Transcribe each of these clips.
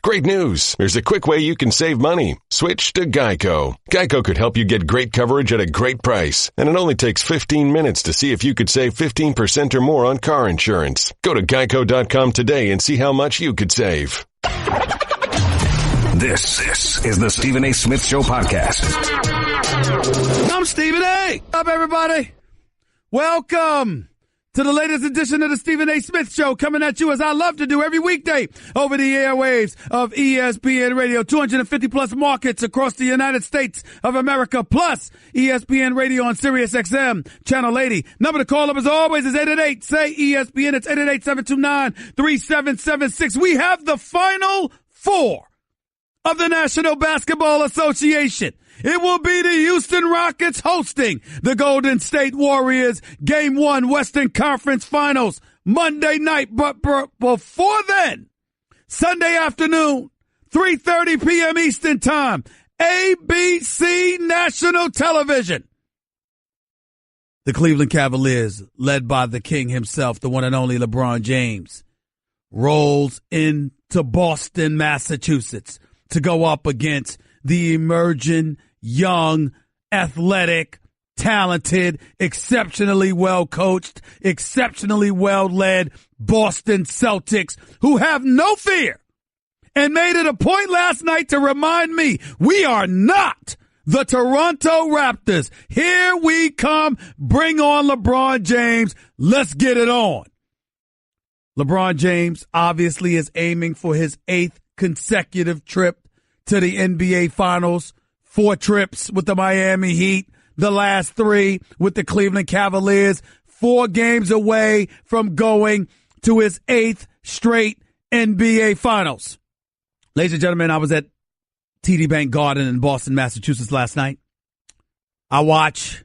Great news. There's a quick way you can save money. Switch to Geico. Geico could help you get great coverage at a great price. And it only takes 15 minutes to see if you could save 15% or more on car insurance. Go to geico.com today and see how much you could save. This is the Stephen A. Smith Show podcast. I'm Stephen A. What's up, everybody? Welcome to the latest edition of the Stephen A. Smith Show, coming at you as I love to do every weekday over the airwaves of ESPN Radio. 250 plus markets across the United States of America, plus ESPN Radio on Sirius XM, Channel 80. Number to call up as always is 888-SAY-ESPN. It's 888-729-3776. We have the Final Four of the National Basketball Association. It will be the Houston Rockets hosting the Golden State Warriors. Game 1, Western Conference Finals, Monday night. But before then, Sunday afternoon, 3:30 p.m. Eastern Time, ABC National Television. The Cleveland Cavaliers, led by the king himself, the one and only LeBron James, rolls into Boston, Massachusetts, to go up against the emerging, young, athletic, talented, exceptionally well coached, exceptionally well led Boston Celtics, who have no fear and made it a point last night to remind me we are not the Toronto Raptors. Here we come. Bring on LeBron James. Let's get it on. LeBron James obviously is aiming for his 8th consecutive trip to the NBA Finals. 4 trips with the Miami Heat, the last 3 with the Cleveland Cavaliers, 4 games away from going to his 8th straight NBA Finals. Ladies and gentlemen, I was at TD Bank Garden in Boston, Massachusetts last night. I watched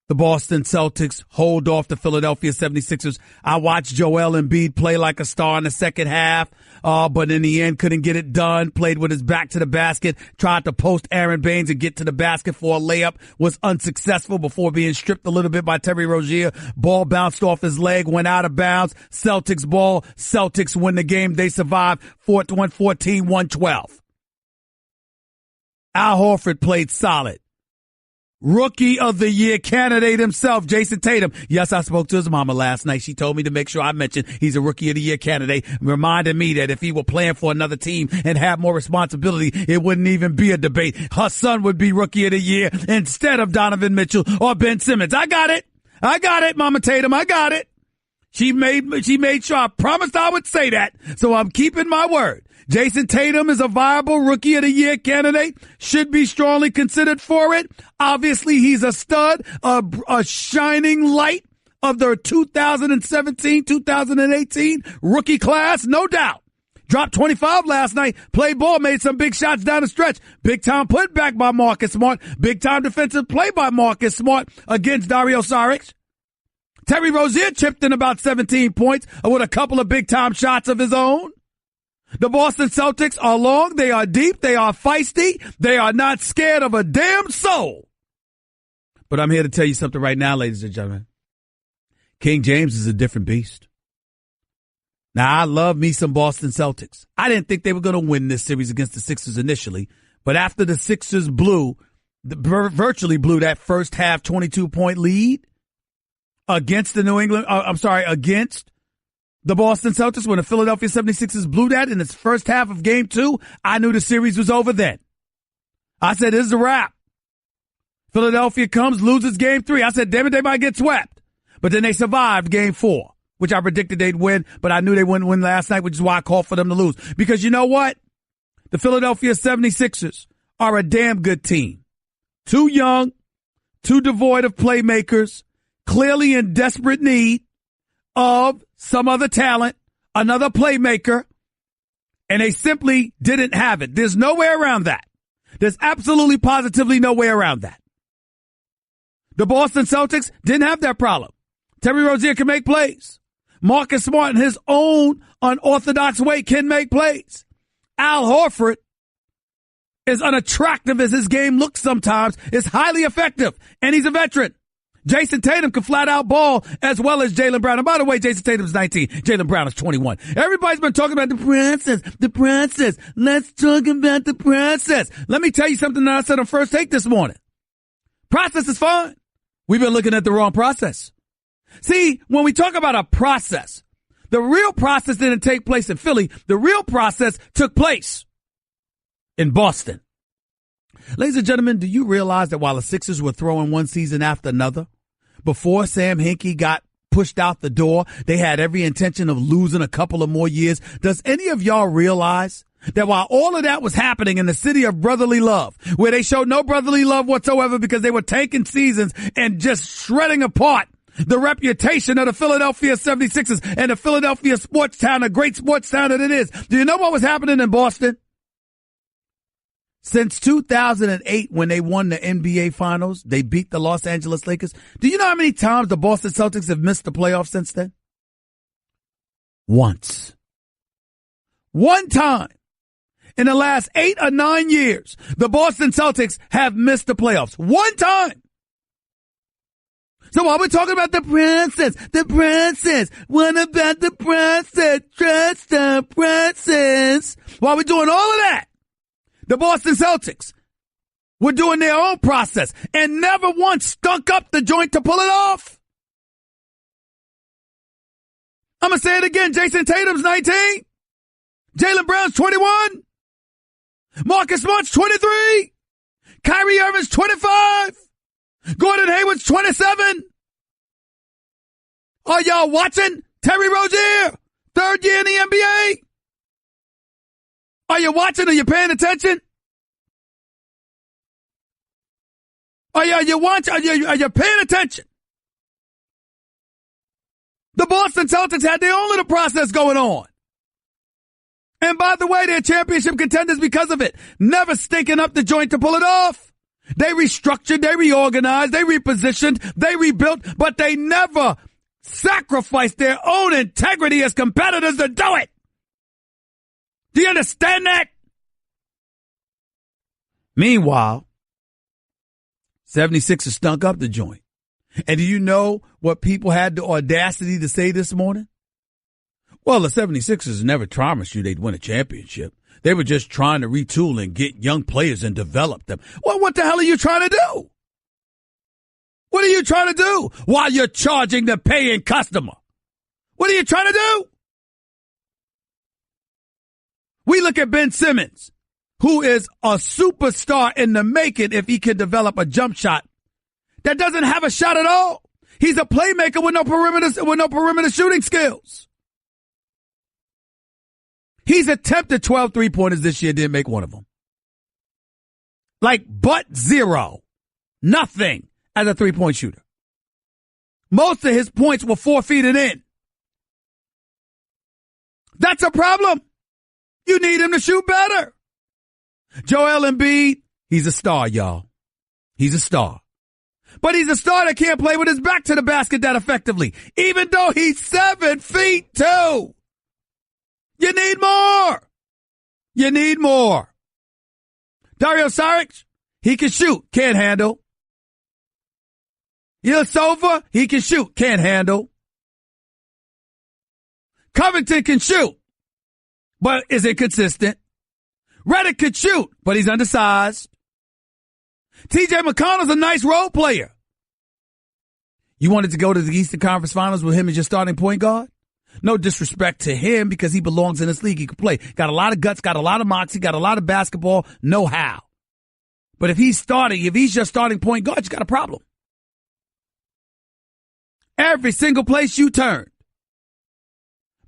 the Boston Celtics hold off the Philadelphia 76ers. I watched Joel Embiid play like a star in the second half, but in the end couldn't get it done. Played with his back to the basket, tried to post Aaron Baines and get to the basket for a layup, was unsuccessful before being stripped a little bit by Terry Rozier. Ball bounced off his leg, went out of bounds. Celtics ball. Celtics win the game. They survive 114-112. Al Horford played solid. Rookie of the Year candidate himself, Jason Tatum. Yes, I spoke to his mama last night. She told me to make sure I mentioned he's a Rookie of the Year candidate, reminding me that if he were playing for another team and had more responsibility, it wouldn't even be a debate. Her son would be Rookie of the Year instead of Donovan Mitchell or Ben Simmons. I got it, Mama Tatum. I got it. She made sure I promised I would say that, so I'm keeping my word. Jason Tatum is a viable Rookie of the Year candidate, should be strongly considered for it. Obviously, he's a stud, a shining light of their 2017-2018 rookie class, no doubt. Dropped 25 last night, played ball, made some big shots down the stretch. Big time put back by Marcus Smart. Big time defensive play by Marcus Smart against Dario Saric. Terry Rozier chipped in about 17 points with a couple of big time shots of his own. The Boston Celtics are long, they are deep, they are feisty, they are not scared of a damn soul. But I'm here to tell you something right now, ladies and gentlemen. King James is a different beast. Now, I love me some Boston Celtics. I didn't think they were going to win this series against the Sixers initially, but after the Sixers virtually blew that first half 22-point lead against against the Boston Celtics, when the Philadelphia 76ers blew that in its first half of Game 2, I knew the series was over then. I said, this is a wrap. Philadelphia comes, loses Game 3. I said, damn it, they might get swept. But then they survived Game 4, which I predicted they'd win, but I knew they wouldn't win last night, which is why I called for them to lose. Because you know what? The Philadelphia 76ers are a damn good team. Too young, too devoid of playmakers, clearly in desperate need of some other talent, another playmaker, and they simply didn't have it. There's no way around that. There's absolutely positively no way around that. The Boston Celtics didn't have that problem. Terry Rozier can make plays. Marcus Smart in his own unorthodox way can make plays. Al Horford, as unattractive as his game looks sometimes, is highly effective, and he's a veteran. Jason Tatum can flat out ball as well as Jaylen Brown. And by the way, Jason Tatum's 19. Jaylen Brown is 21. Everybody's been talking about the process. The process. Let's talk about the process. Let me tell you something that I said on First Take this morning. Process is fine. We've been looking at the wrong process. See, when we talk about a process, the real process didn't take place in Philly. The real process took place in Boston. Ladies and gentlemen, do you realize that while the Sixers were throwing one season after another, before Sam Hinkie got pushed out the door, they had every intention of losing a couple of more years? Does any of y'all realize that while all of that was happening in the city of brotherly love, where they showed no brotherly love whatsoever because they were tanking seasons and just shredding apart the reputation of the Philadelphia 76ers and the Philadelphia sports town, a great sports town that it is? Do you know what was happening in Boston? Since 2008, when they won the NBA Finals, they beat the Los Angeles Lakers. Do you know how many times the Boston Celtics have missed the playoffs since then? Once. One time. In the last 8 or 9 years, the Boston Celtics have missed the playoffs. One time. So while we're talking about the process, what about the process? Trust the process. While we're doing all of that, the Boston Celtics were doing their own process and never once stunk up the joint to pull it off. I'm going to say it again. Jason Tatum's 19. Jaylen Brown's 21. Marcus Smart's 23. Kyrie Irving's 25. Gordon Hayward's 27. Are y'all watching Terry Rozier? Third year in the NBA. Are you watching? Are you paying attention? Are you watching? Are you paying attention? The Boston Celtics had their own little process going on. And by the way, they're championship contenders because of it. Never stinking up the joint to pull it off. They restructured, they reorganized, they repositioned, they rebuilt, but they never sacrificed their own integrity as competitors to do it. Do you understand that? Meanwhile, 76ers stunk up the joint. And do you know what people had the audacity to say this morning? Well, the 76ers never promised you they'd win a championship. They were just trying to retool and get young players and develop them. Well, what the hell are you trying to do? What are you trying to do while you're charging the paying customer? What are you trying to do? We look at Ben Simmons, who is a superstar in the making if he can develop a jump shot that doesn't have a shot at all. He's a playmaker with no perimeter shooting skills. He's attempted 12 3-pointers this year, didn't make one of them. But zero. Nothing as a 3-point shooter. Most of his points were 4 feet and in. That's a problem. You need him to shoot better. Joel Embiid, he's a star, y'all. He's a star. But he's a star that can't play with his back to the basket that effectively, even though he's 7 feet 2. You need more. You need more. Dario Saric, he can shoot, can't handle. Ilyasova, he can shoot, can't handle. Covington can shoot, but is inconsistent. Redick could shoot, but he's undersized. T.J. McConnell's a nice role player. You wanted to go to the Eastern Conference Finals with him as your starting point guard? No disrespect to him because he belongs in this league. He can play. Got a lot of guts, got a lot of moxie, got a lot of basketball know-how. But if he's your starting point guard, you got a problem. Every single place you turn.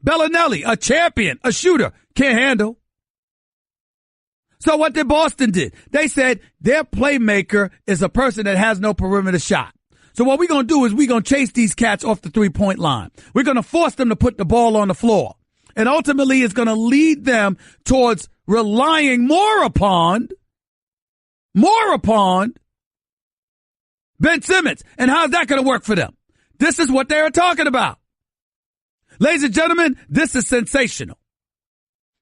Bellinelli, a champion, a shooter, can't handle. So what did Boston do? They said their playmaker is a person that has no perimeter shot. So what we're going to do is we're going to chase these cats off the 3-point line. We're going to force them to put the ball on the floor. And ultimately it's going to lead them towards relying more upon Ben Simmons. And how's that going to work for them? This is what they're talking about. Ladies and gentlemen, this is sensational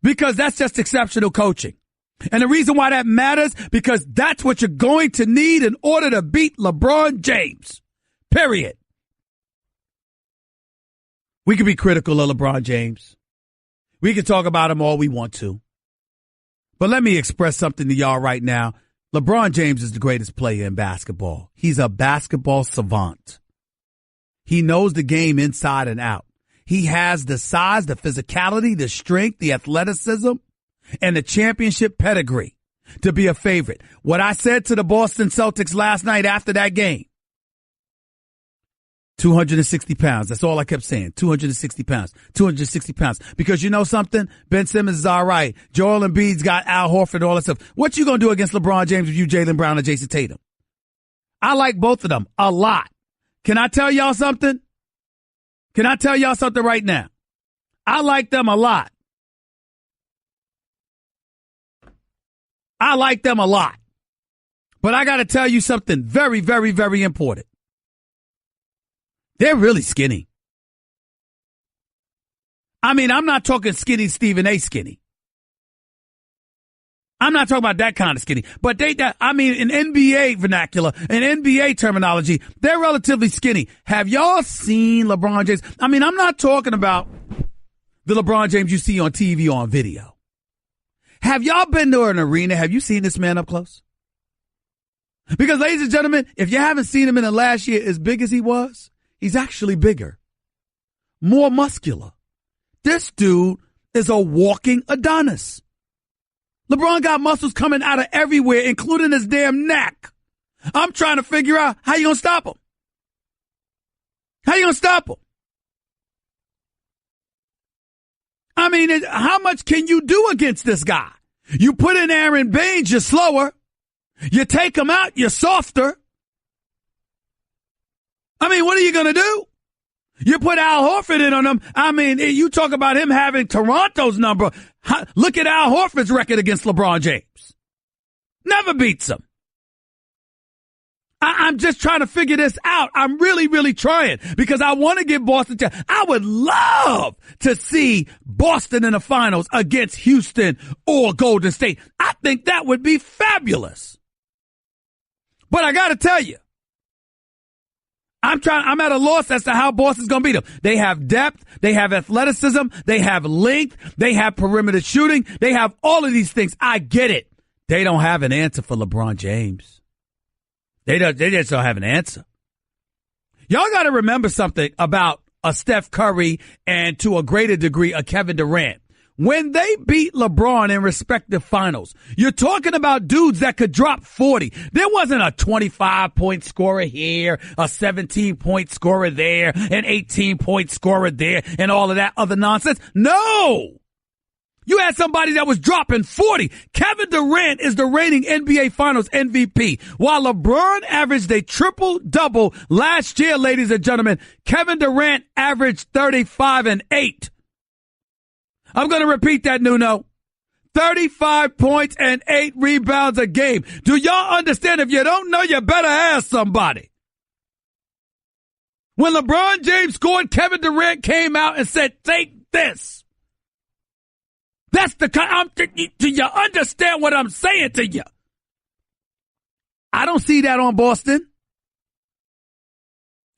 because that's just exceptional coaching. And the reason why that matters, because that's what you're going to need in order to beat LeBron James. Period. We can be critical of LeBron James. We can talk about him all we want to. But let me express something to y'all right now. LeBron James is the greatest player in basketball. He's a basketball savant. He knows the game inside and out. He has the size, the physicality, the strength, the athleticism, and the championship pedigree to be a favorite. What I said to the Boston Celtics last night after that game, 260 pounds. That's all I kept saying. 260 pounds. 260 pounds. Because you know something? Ben Simmons is all right. Joel Embiid's got Al Horford and all that stuff. What you going to do against LeBron James with you, Jaylen Brown, and Jason Tatum? I like both of them a lot. Can I tell y'all something? Can I tell y'all something right now? I like them a lot. I like them a lot. But I got to tell you something very, very, very important. They're really skinny. I mean, I'm not talking skinny Stephen A. skinny. I'm not talking about that kind of skinny. But in NBA vernacular, in NBA terminology, they're relatively skinny. Have y'all seen LeBron James? I mean, I'm not talking about the LeBron James you see on TV or on video. Have y'all been to an arena? Have you seen this man up close? Because, ladies and gentlemen, if you haven't seen him in the last year as big as he was, he's actually bigger, more muscular. This dude is a walking Adonis. LeBron got muscles coming out of everywhere, including his damn neck. I'm trying to figure out how you going to stop him. How you going to stop him? I mean, how much can you do against this guy? You put in Aaron Baines, you're slower. You take him out, you're softer. I mean, what are you going to do? You put Al Horford in on him. I mean, you talk about him having Toronto's number. Look at Al Horford's record against LeBron James. Never beats him. I'm just trying to figure this out. I'm really, really trying because I want to give Boston. I would love to see Boston in the finals against Houston or Golden State. I think that would be fabulous. But I got to tell you, I'm at a loss as to how Boston's going to beat them. They have depth. They have athleticism. They have length. They have perimeter shooting. They have all of these things. I get it. They don't have an answer for LeBron James. They just don't have an answer. Y'all got to remember something about a Steph Curry and to a greater degree a Kevin Durant. When they beat LeBron in respective finals, you're talking about dudes that could drop 40. There wasn't a 25-point scorer here, a 17-point scorer there, an 18-point scorer there, and all of that other nonsense. No! You had somebody that was dropping 40. Kevin Durant is the reigning NBA Finals MVP. While LeBron averaged a triple-double last year, ladies and gentlemen, Kevin Durant averaged 35 and 8. I'm going to repeat that, Nuno. 35 points and 8 rebounds a game. Do y'all understand? If you don't know, you better ask somebody. When LeBron James scored, Kevin Durant came out and said, take this. That's the kind. Do you understand what I'm saying to you? I don't see that on Boston.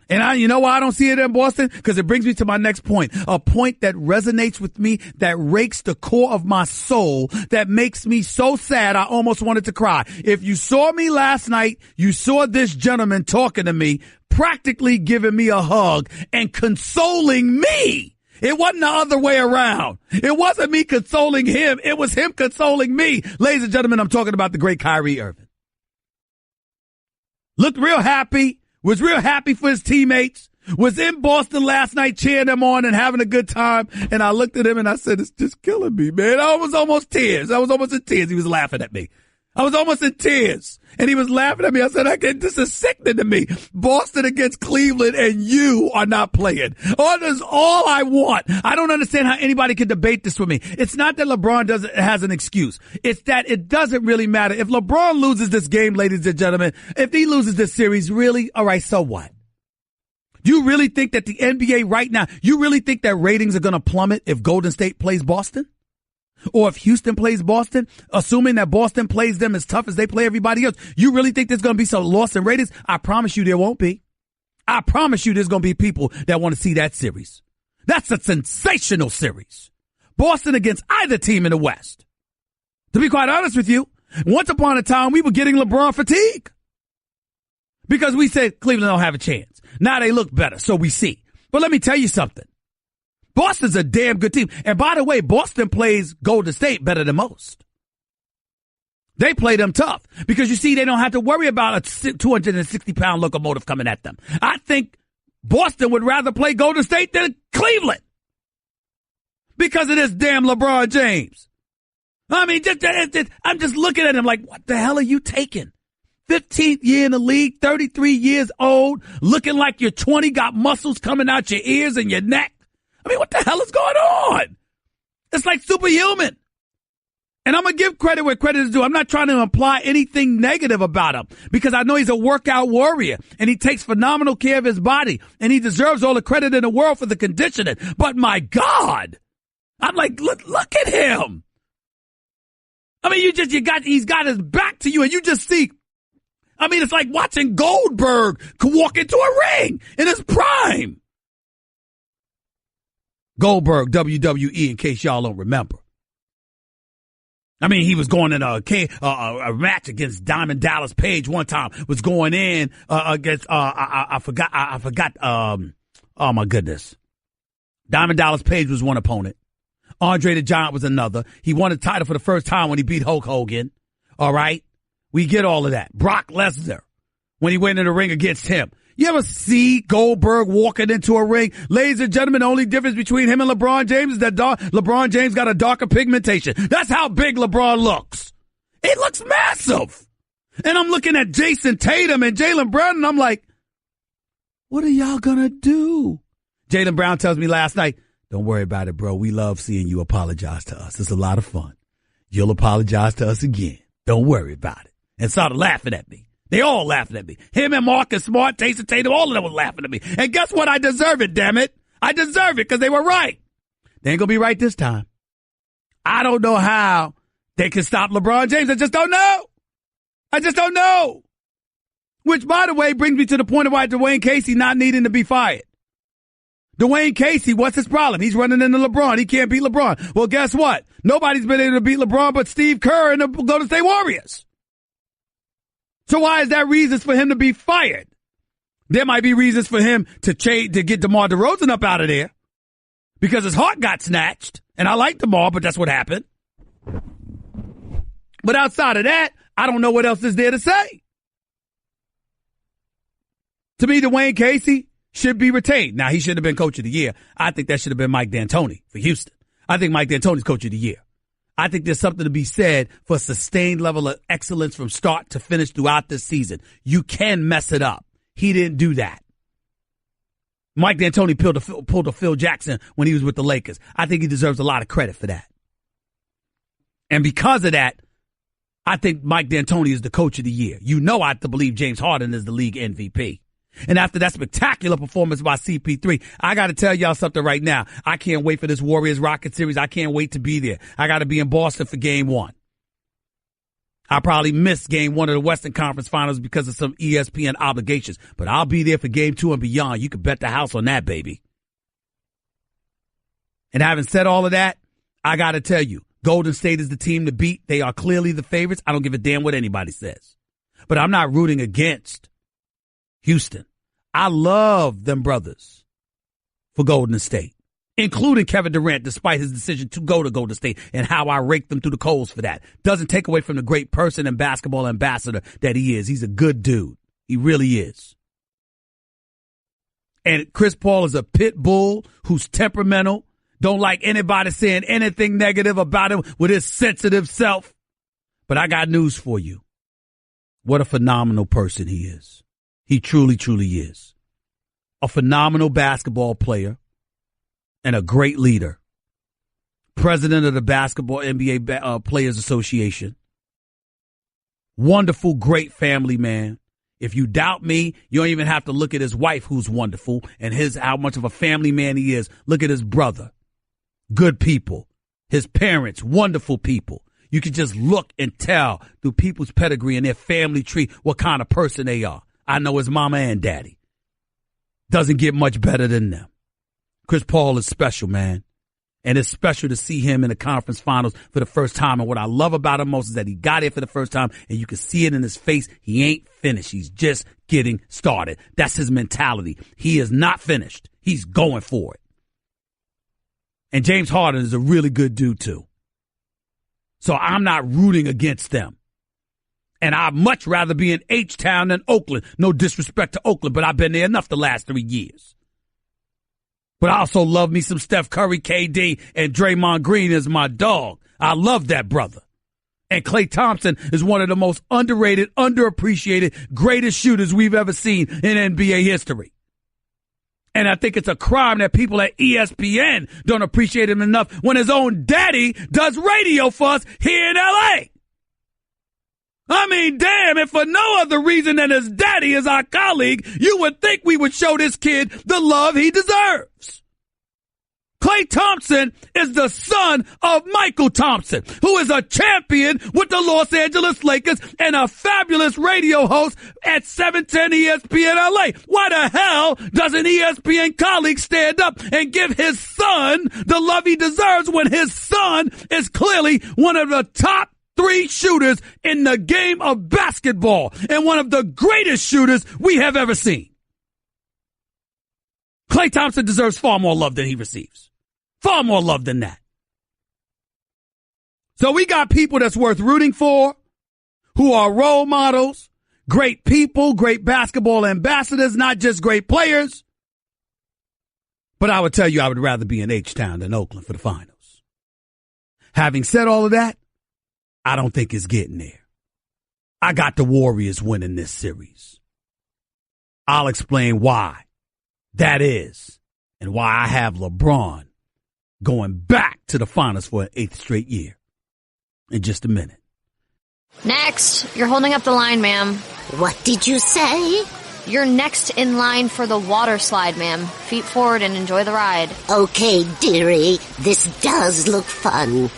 And you know why I don't see it in Boston? Because it brings me to my next point. A point that resonates with me, that rakes the core of my soul, that makes me so sad I almost wanted to cry. If you saw me last night, you saw this gentleman talking to me, practically giving me a hug and consoling me. It wasn't the other way around. It wasn't me consoling him. It was him consoling me. Ladies and gentlemen, I'm talking about the great Kyrie Irving. Looked real happy. Was real happy for his teammates, was in Boston last night cheering them on and having a good time. And I looked at him and I said, it's just killing me, man. I was almost tears. I was almost in tears. He was laughing at me. I was almost in tears. And he was laughing at me. I said, this is sickening to me. Boston against Cleveland and you are not playing. Oh, that's all I want. I don't understand how anybody can debate this with me. It's not that LeBron has an excuse. It's that it doesn't really matter. If LeBron loses this game, ladies and gentlemen, if he loses this series, really, all right, so what? You really think that the NBA right now, you really think that ratings are going to plummet if Golden State plays Boston? Or if Houston plays Boston, assuming that Boston plays them as tough as they play everybody else, you really think there's going to be some loss in ratings? I promise you there won't be. I promise you there's going to be people that want to see that series. That's a sensational series. Boston against either team in the West. To be quite honest with you, once upon a time, we were getting LeBron fatigue. Because we said Cleveland don't have a chance. Now they look better, so we see. But let me tell you something. Boston's a damn good team. And by the way, Boston plays Golden State better than most. They play them tough because you see they don't have to worry about a 260-pound locomotive coming at them. I think Boston would rather play Golden State than Cleveland because of this damn LeBron James. I mean, I'm just looking at him like, what the hell are you taking? 15th year in the league, 33 years old, looking like you're 20, got muscles coming out your ears and your neck. I mean, what the hell is going on? It's like superhuman. And I'm going to give credit where credit is due. I'm not trying to imply anything negative about him because I know he's a workout warrior and he takes phenomenal care of his body and he deserves all the credit in the world for the conditioning. But my God, I'm like, look at him. I mean, he's got his back to you and you just see, I mean, it's like watching Goldberg walk into a ring in his prime. Goldberg, WWE, in case y'all don't remember. I mean, he was going in a match against Diamond Dallas Page one time, was going in against, I forgot, oh my goodness. Diamond Dallas Page was one opponent. Andre the Giant was another. He won the title for the first time when he beat Hulk Hogan. All right. We get all of that. Brock Lesnar, when he went in the ring against him. You ever see Goldberg walking into a ring? Ladies and gentlemen, the only difference between him and LeBron James is that LeBron James got a darker pigmentation. That's how big LeBron looks. He looks massive. And I'm looking at Jason Tatum and Jaylen Brown, and I'm like, what are y'all going to do? Jaylen Brown tells me last night, don't worry about it, bro. We love seeing you apologize to us. It's a lot of fun. You'll apologize to us again. Don't worry about it. And started laughing at me. They all laughing at me. Him and Marcus Smart, Jason Tatum, all of them was laughing at me. And guess what? I deserve it, damn it. I deserve it because they were right. They ain't going to be right this time. I don't know how they can stop LeBron James. I just don't know. Which, by the way, brings me to the point of why Dwayne Casey not needing to be fired. Dwayne Casey, what's his problem? He's running into LeBron. He can't beat LeBron. Well, guess what? Nobody's been able to beat LeBron but Steve Kerr and the Golden State Warriors. So why is that reasons for him to be fired? There might be reasons for him to get DeMar DeRozan up out of there because his heart got snatched. And I like DeMar, but that's what happened. But outside of that, I don't know what else is there to say. To me, Dwayne Casey should be retained. Now, he should have been coach of the year. I think that should have been Mike D'Antoni for Houston. I think Mike D'Antoni's coach of the year. I think there's something to be said for a sustained level of excellence from start to finish throughout this season. You can mess it up. He didn't do that. Mike D'Antoni pulled a Phil Jackson when he was with the Lakers. I think he deserves a lot of credit for that. And because of that, I think Mike D'Antoni is the coach of the year. You know I have to believe James Harden is the league MVP. And after that spectacular performance by CP3, I got to tell y'all something right now. I can't wait for this Warriors-Rockets series. I can't wait to be there. I got to be in Boston for Game 1. I probably missed Game 1 of the Western Conference Finals because of some ESPN obligations. But I'll be there for Game 2 and beyond. You can bet the house on that, baby. And having said all of that, I got to tell you, Golden State is the team to beat. They are clearly the favorites. I don't give a damn what anybody says. But I'm not rooting against Houston. I love them brothers for Golden State, including Kevin Durant, despite his decision to go to Golden State and how I rake them through the coals for that. Doesn't take away from the great person and basketball ambassador that he is. He's a good dude. He really is. And Chris Paul is a pit bull who's temperamental, don't like anybody saying anything negative about him with his sensitive self. But I got news for you. What a phenomenal person he is. He truly, truly is. A phenomenal basketball player and a great leader. President of the Basketball NBA Players Association. Wonderful, great family man. If you doubt me, you don't even have to look at his wife, who's wonderful, and how much of a family man he is. Look at his brother. Good people. His parents, wonderful people. You can just look and tell through people's pedigree and their family tree what kind of person they are. I know his mama and daddy. doesn't get much better than them. Chris Paul is special, man. And it's special to see him in the conference finals for the first time. And what I love about him most is that he got here for the first time, and you can see it in his face. He ain't finished. He's just getting started. That's his mentality. He is not finished. He's going for it. And James Harden is a really good dude, too. So I'm not rooting against them. And I'd much rather be in H-Town than Oakland. No disrespect to Oakland, but I've been there enough the last 3 years. But I also love me some Steph Curry, KD, and Draymond Green is my dog. I love that brother. And Klay Thompson is one of the most underrated, underappreciated, greatest shooters we've ever seen in NBA history. And I think it's a crime that people at ESPN don't appreciate him enough when his own daddy does radio for us here in L.A. I mean, damn, if for no other reason than his daddy is our colleague, you would think we would show this kid the love he deserves. Klay Thompson is the son of Michael Thompson, who is a champion with the Los Angeles Lakers and a fabulous radio host at 710 ESPN LA. Why the hell doesn't ESPN colleague stand up and give his son the love he deserves when his son is clearly one of the top 3 shooters in the game of basketball and one of the greatest shooters we have ever seen? Klay Thompson deserves far more love than he receives. Far more love than that. So we got people that's worth rooting for, who are role models, great people, great basketball ambassadors, not just great players. But I would tell you I would rather be in H-Town than Oakland for the finals. Having said all of that, I don't think it's getting there. I got the Warriors winning this series. I'll explain why that is and why I have LeBron going back to the finals for an 8th straight year in just a minute. Next, you're holding up the line, ma'am. What did you say? You're next in line for the water slide, ma'am. Feet forward and enjoy the ride. Okay, dearie, this does look fun.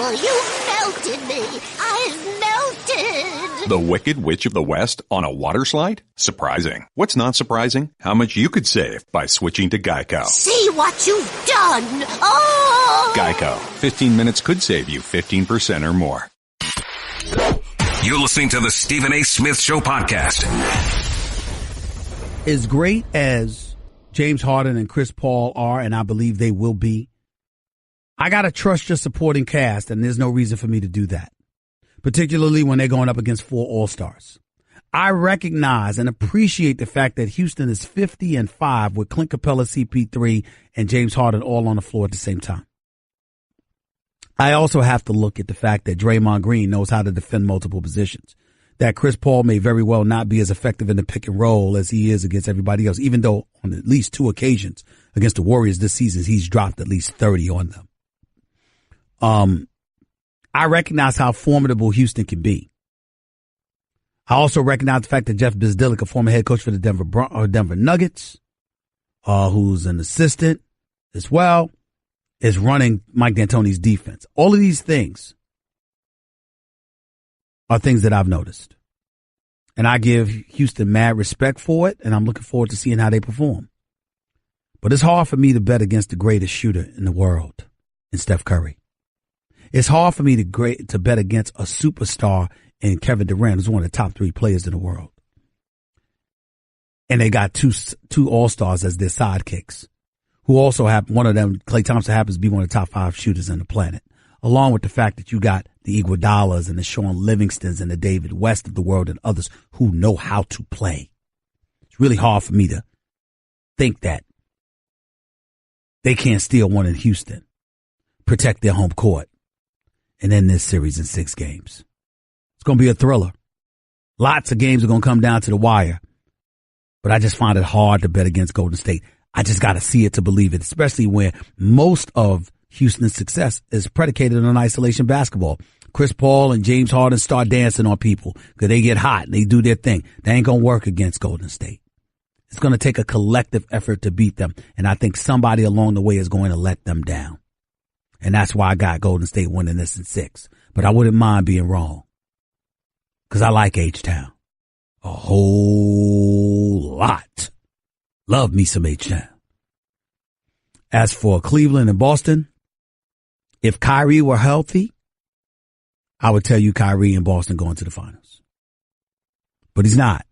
You melted me. I've melted. The Wicked Witch of the West on a water slide? Surprising. What's not surprising? How much you could save by switching to Geico. See what you've done. Oh! Geico. 15 minutes could save you 15% or more. You're listening to the Stephen A. Smith Show podcast. As great as James Harden and Chris Paul are, and I believe they will be, I got to trust your supporting cast, and there's no reason for me to do that, particularly when they're going up against 4 All-Stars. I recognize and appreciate the fact that Houston is 50-5 with Clint Capella, CP3, and James Harden all on the floor at the same time. I also have to look at the fact that Draymond Green knows how to defend multiple positions, that Chris Paul may very well not be as effective in the pick and roll as he is against everybody else, even though on at least 2 occasions against the Warriors this season, he's dropped at least 30 on them. I recognize how formidable Houston can be. I also recognize the fact that Jeff Bzdelik, a former head coach for the Denver Nuggets, who's an assistant as well, is running Mike D'Antoni's defense. All of these things are things that I've noticed. And I give Houston mad respect for it, and I'm looking forward to seeing how they perform. But it's hard for me to bet against the greatest shooter in the world, in Steph Curry. It's hard for me to bet against a superstar in Kevin Durant, who's one of the top 3 players in the world. And they got two All-Stars as their sidekicks, who also have, one of them, Klay Thompson, happens to be one of the top 5 shooters on the planet, along with the fact that you got the Iguodalas and the Sean Livingstons and the David West of the world and others who know how to play. It's really hard for me to think that they can't steal one in Houston, protect their home court, and end this series in 6 games. It's going to be a thriller. Lots of games are going to come down to the wire. But I just find it hard to bet against Golden State. I just got to see it to believe it, especially when most of Houston's success is predicated on isolation basketball. Chris Paul and James Harden start dancing on people because they get hot and they do their thing. They ain't going to work against Golden State. It's going to take a collective effort to beat them. And I think somebody along the way is going to let them down. And that's why I got Golden State winning this in 6. But I wouldn't mind being wrong because I like H-Town. A whole lot. Love me some H-Town. As for Cleveland and Boston, if Kyrie were healthy, I would tell you Kyrie and Boston going to the finals. But he's not.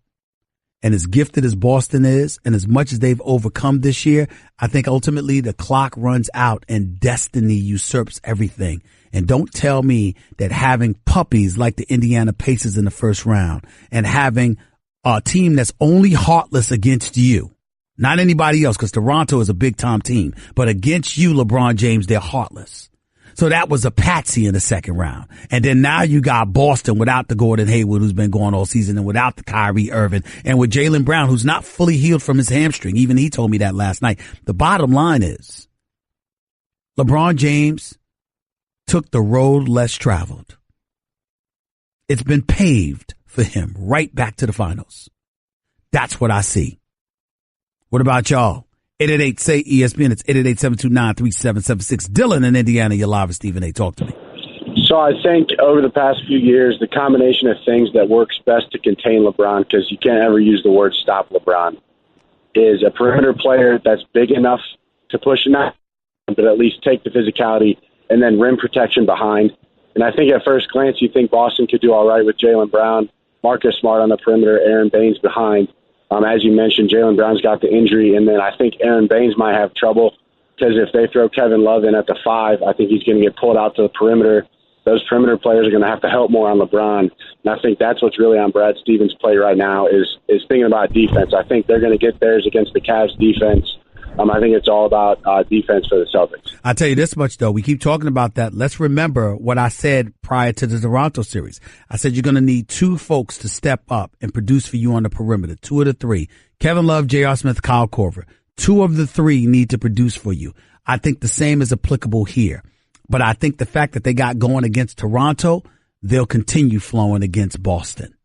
And as gifted as Boston is, and as much as they've overcome this year, I think ultimately the clock runs out and destiny usurps everything. And don't tell me that having puppies like the Indiana Pacers in the first round and having a team that's only heartless against you, not anybody else, because Toronto is a big-time team, but against you, LeBron James, they're heartless. So that was a patsy in the second round. And then now you got Boston without the Gordon Hayward, who's been going all season, and without the Kyrie Irving, and with Jaylen Brown, who's not fully healed from his hamstring. Even he told me that last night. The bottom line is LeBron James took the road less traveled. It's been paved for him right back to the finals. That's what I see. What about y'all? 888-SAY-ESPN. It's 888-729-3776. Dylan in Indiana, you're live with Stephen A. Talk to me. So I think over the past few years, the combination of things that works best to contain LeBron, because you can't ever use the word stop LeBron, is a perimeter player that's big enough to push enough, but at least take the physicality, and then rim protection behind. And I think at first glance, you think Boston could do all right with Jaylen Brown, Marcus Smart on the perimeter, Aaron Baines behind. As you mentioned, Jaylen Brown's got the injury, and then I think Aaron Baines might have trouble because if they throw Kevin Love in at the 5, I think he's going to get pulled out to the perimeter. Those perimeter players are going to have to help more on LeBron, and I think that's what's really on Brad Stevens' play right now is thinking about defense. I think they're going to get theirs against the Cavs defense. I think it's all about defense for the Celtics. I'll tell you this much, though. We keep talking about that. Let's remember what I said prior to the Toronto series. I said you're going to need 2 folks to step up and produce for you on the perimeter, 2 of the 3. Kevin Love, J.R. Smith, Kyle Korver. 2 of the 3 need to produce for you. I think the same is applicable here. But I think the fact that they got going against Toronto, they'll continue flowing against Boston.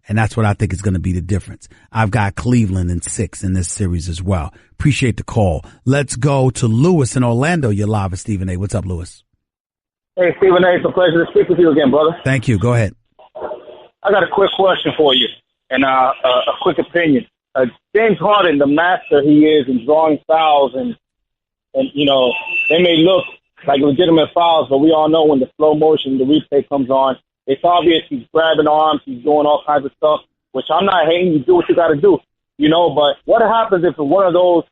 And that's what I think is going to be the difference. I've got Cleveland in 6 in this series as well. Appreciate the call. Let's go to Lewis in Orlando. You're live with Stephen A. What's up, Lewis? Hey, Stephen A. It's a pleasure to speak with you again, brother. Thank you. Go ahead. I got a quick question for you and a quick opinion. James Harden, the master he is in drawing fouls, and you know, they may look like legitimate fouls, but we all know when the slow motion, the replay comes on, it's obvious he's grabbing arms, he's doing all kinds of stuff, which I'm not hating. You do what you got to do, you know. But what happens if one of those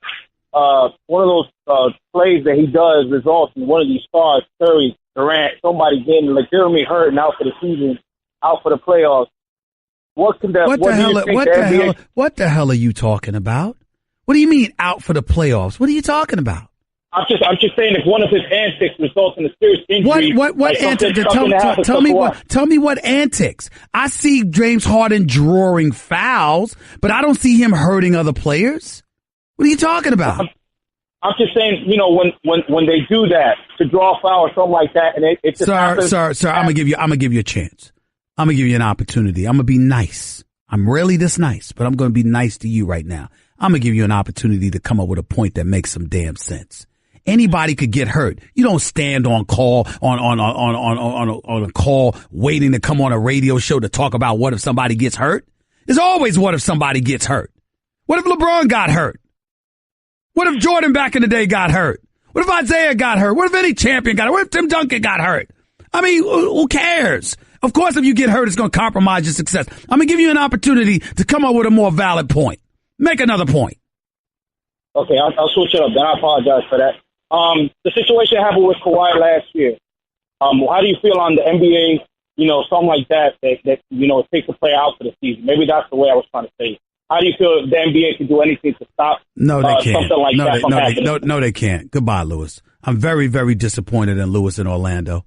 plays that he does results in one of these stars, Curry, Durant, somebody getting legitimately hurt and out for the season, out for the playoffs? What the hell are you talking about? What do you mean out for the playoffs? What are you talking about? I'm just saying if one of his antics results in a serious injury. What antics? Tell me what antics. I see James Harden drawing fouls, but I don't see him hurting other players. What are you talking about? I'm just saying, you know, when they do that to draw a foul or something like that, and it just happens. Sir, I'm gonna give you a chance. I'm gonna give you an opportunity. I'm gonna be nice. I'm rarely this nice, but I'm gonna be nice to you right now. I'm gonna give you an opportunity to come up with a point that makes some damn sense. Anybody could get hurt. You don't stand on call on a call waiting to come on a radio show to talk about what if somebody gets hurt. There's always what if somebody gets hurt. What if LeBron got hurt? What if Jordan back in the day got hurt? What if Isaiah got hurt? What if any champion got hurt? What if Tim Duncan got hurt? I mean, who cares? Of course, if you get hurt, it's going to compromise your success. I'm going to give you an opportunity to come up with a more valid point. Make another point. Okay, I'll switch it up. Then I apologize for that. The situation happened with Kawhi last year. How do you feel on the NBA, you know, something like that, you know, takes a player out for the season? Maybe that's the way I was trying to say it. How do you feel if the NBA can do anything to stop something like that from happening? No, they can't. Goodbye, Lewis. I'm very, very disappointed in Lewis in Orlando.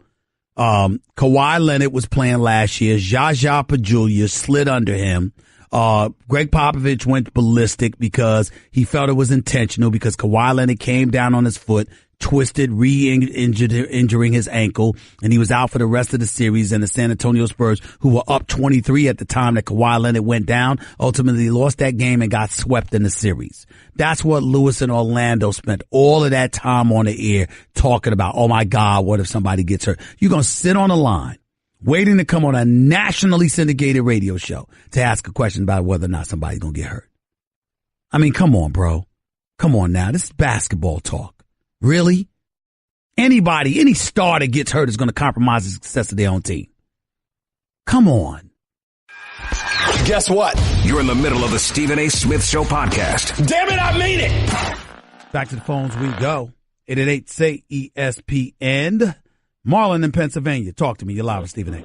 Kawhi Leonard was playing last year. Zsa Pachulia slid under him. Greg Popovich went ballistic because he felt it was intentional because Kawhi Leonard came down on his foot, twisted, injuring his ankle, and he was out for the rest of the series. And the San Antonio Spurs, who were up 23 at the time that Kawhi Leonard went down, ultimately lost that game and got swept in the series. That's what Lewis in Orlando spent all of that time on the air talking about. Oh my God, what if somebody gets hurt? You're going to sit on the line waiting to come on a nationally syndicated radio show to ask a question about whether or not somebody's going to get hurt. I mean, come on, bro. Come on now. This is basketball talk. Really? Anybody, any star that gets hurt is going to compromise the success of their own team. Come on. Guess what? You're in the middle of the Stephen A. Smith Show podcast. Damn it, I mean it. Back to the phones we go. 888-SAY-ESPN. Marlon in Pennsylvania. Talk to me. You're live with Stephen A.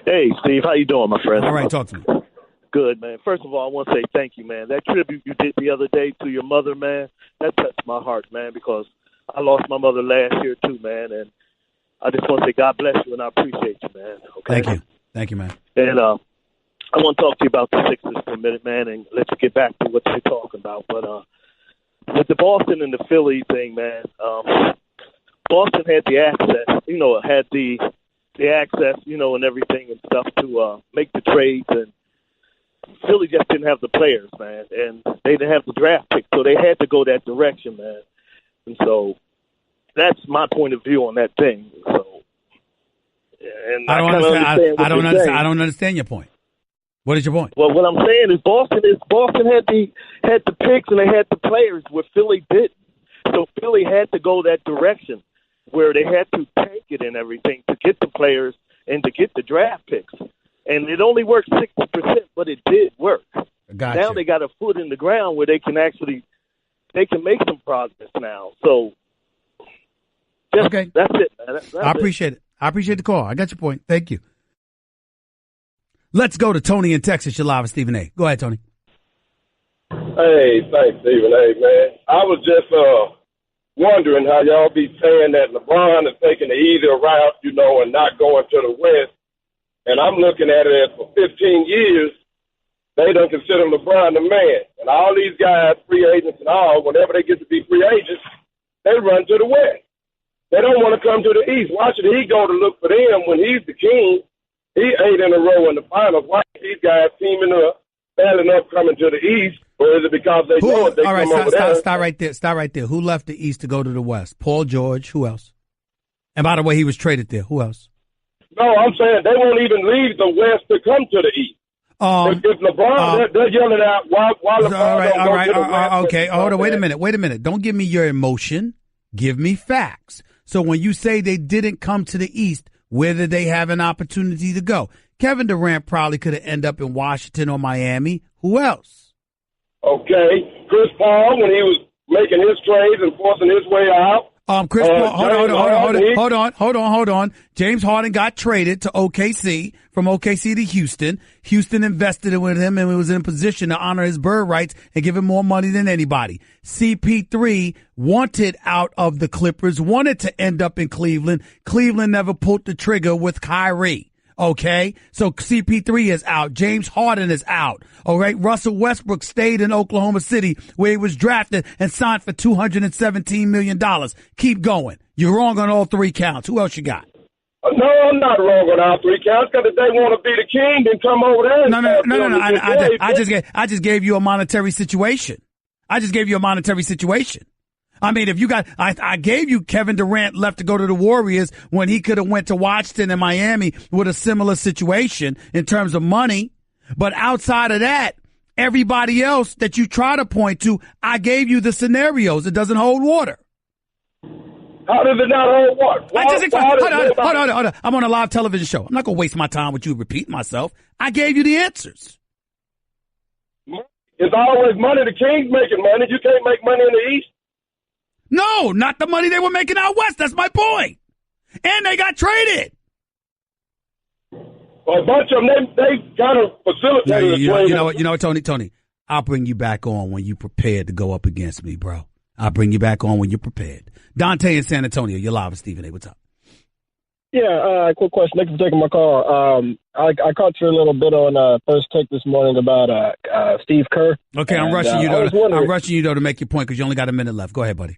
Hey, Steve. How you doing, my friend? All right, talk to me. Good, man. First of all, I want to say thank you, man. That tribute you did the other day to your mother, man, that touched my heart, man, because I lost my mother last year too, man, and I just want to say God bless you, and I appreciate you, man. Okay? Thank you. Thank you, man. And I want to talk to you about the Sixers for a minute, man, and let you get back to what you're talking about. But with the Boston and the Philly thing, man, Boston had the access, had the access, and everything and stuff to make the trades, and Philly just didn't have the players, man, and they didn't have the draft pick, so they had to go that direction, man. And so that's my point of view on that thing. So, and I don't understand your point. What is your point? Well, what I'm saying is Boston had the picks and they had the players where Philly didn't. So Philly had to go that direction where they had to tank it and everything to get the players and to get the draft picks. And it only worked 60%, but it did work. Gotcha. Now they got a foot in the ground where they can make some progress now. So okay, that's it, man. I appreciate it. I appreciate the call. I got your point. Thank you. Let's go to Tony in Texas. You're live with Stephen A. Go ahead, Tony. Hey, thanks, Stephen A. Man, I was just wondering how y'all be saying that LeBron is taking the easier route, and not going to the West. And I'm looking at it as for 15 years, they don't consider LeBron the man. And all these guys, free agents and all, whenever they get to be free agents, they run to the West. They don't want to come to the East. Why should he go to look for them when he's the king? He 8 in a row in the finals. Why are these guys teaming up, battling up, coming to the East? Or is it because they know it? They all right, come over there? Stop right there. Stop right there. Who left the East to go to the West? Paul George. Who else? And by the way, he was traded there. Who else? No, I'm saying they won't even leave the West to come to the East. If LeBron, they're yelling out, why LeBron don't go to the West? Okay, hold on. Wait a minute. Don't give me your emotion. Give me facts. So when you say they didn't come to the East, where did they have an opportunity to go? Kevin Durant probably could have ended up in Washington or Miami. Who else? Okay, Chris Paul, when he was making his trades and forcing his way out. Chris Paul, hold on. James Harden got traded to OKC, from OKC to Houston. Houston invested with him and was in a position to honor his bird rights and give him more money than anybody. CP3 wanted out of the Clippers, wanted to end up in Cleveland. Cleveland never pulled the trigger with Kyrie. Okay, so CP3 is out. James Harden is out. All right, Russell Westbrook stayed in Oklahoma City where he was drafted and signed for $217 million. Keep going. You're wrong on all three counts. Who else you got? No, I'm not wrong on all three counts because if they want to be the king, then come over there. No. I just gave you a monetary situation. I mean, if you got, I gave you Kevin Durant left to go to the Warriors when he could have went to Washington and Miami with a similar situation in terms of money. But outside of that, everybody else that you try to point to, I gave you the scenarios. It doesn't hold water. How does it not hold water? Hold on. I'm on a live television show. I'm not going to waste my time with you repeating myself. I gave you the answers. It's always money. The King's making money. You can't make money in the East. No, not the money they were making out West. That's my point. And they got traded. Well, a bunch of them, they kind of facilitated the trade. You know what, Tony, I'll bring you back on when you prepared to go up against me, bro. I'll bring you back on when you're prepared. Dante in San Antonio, you're live with Stephen A. What's up? Yeah, quick question. Thank you for taking my call. I caught you a little bit on First Take this morning about Steve Kerr. Okay, I'm rushing you though to make your point because you only got a minute left. Go ahead, buddy.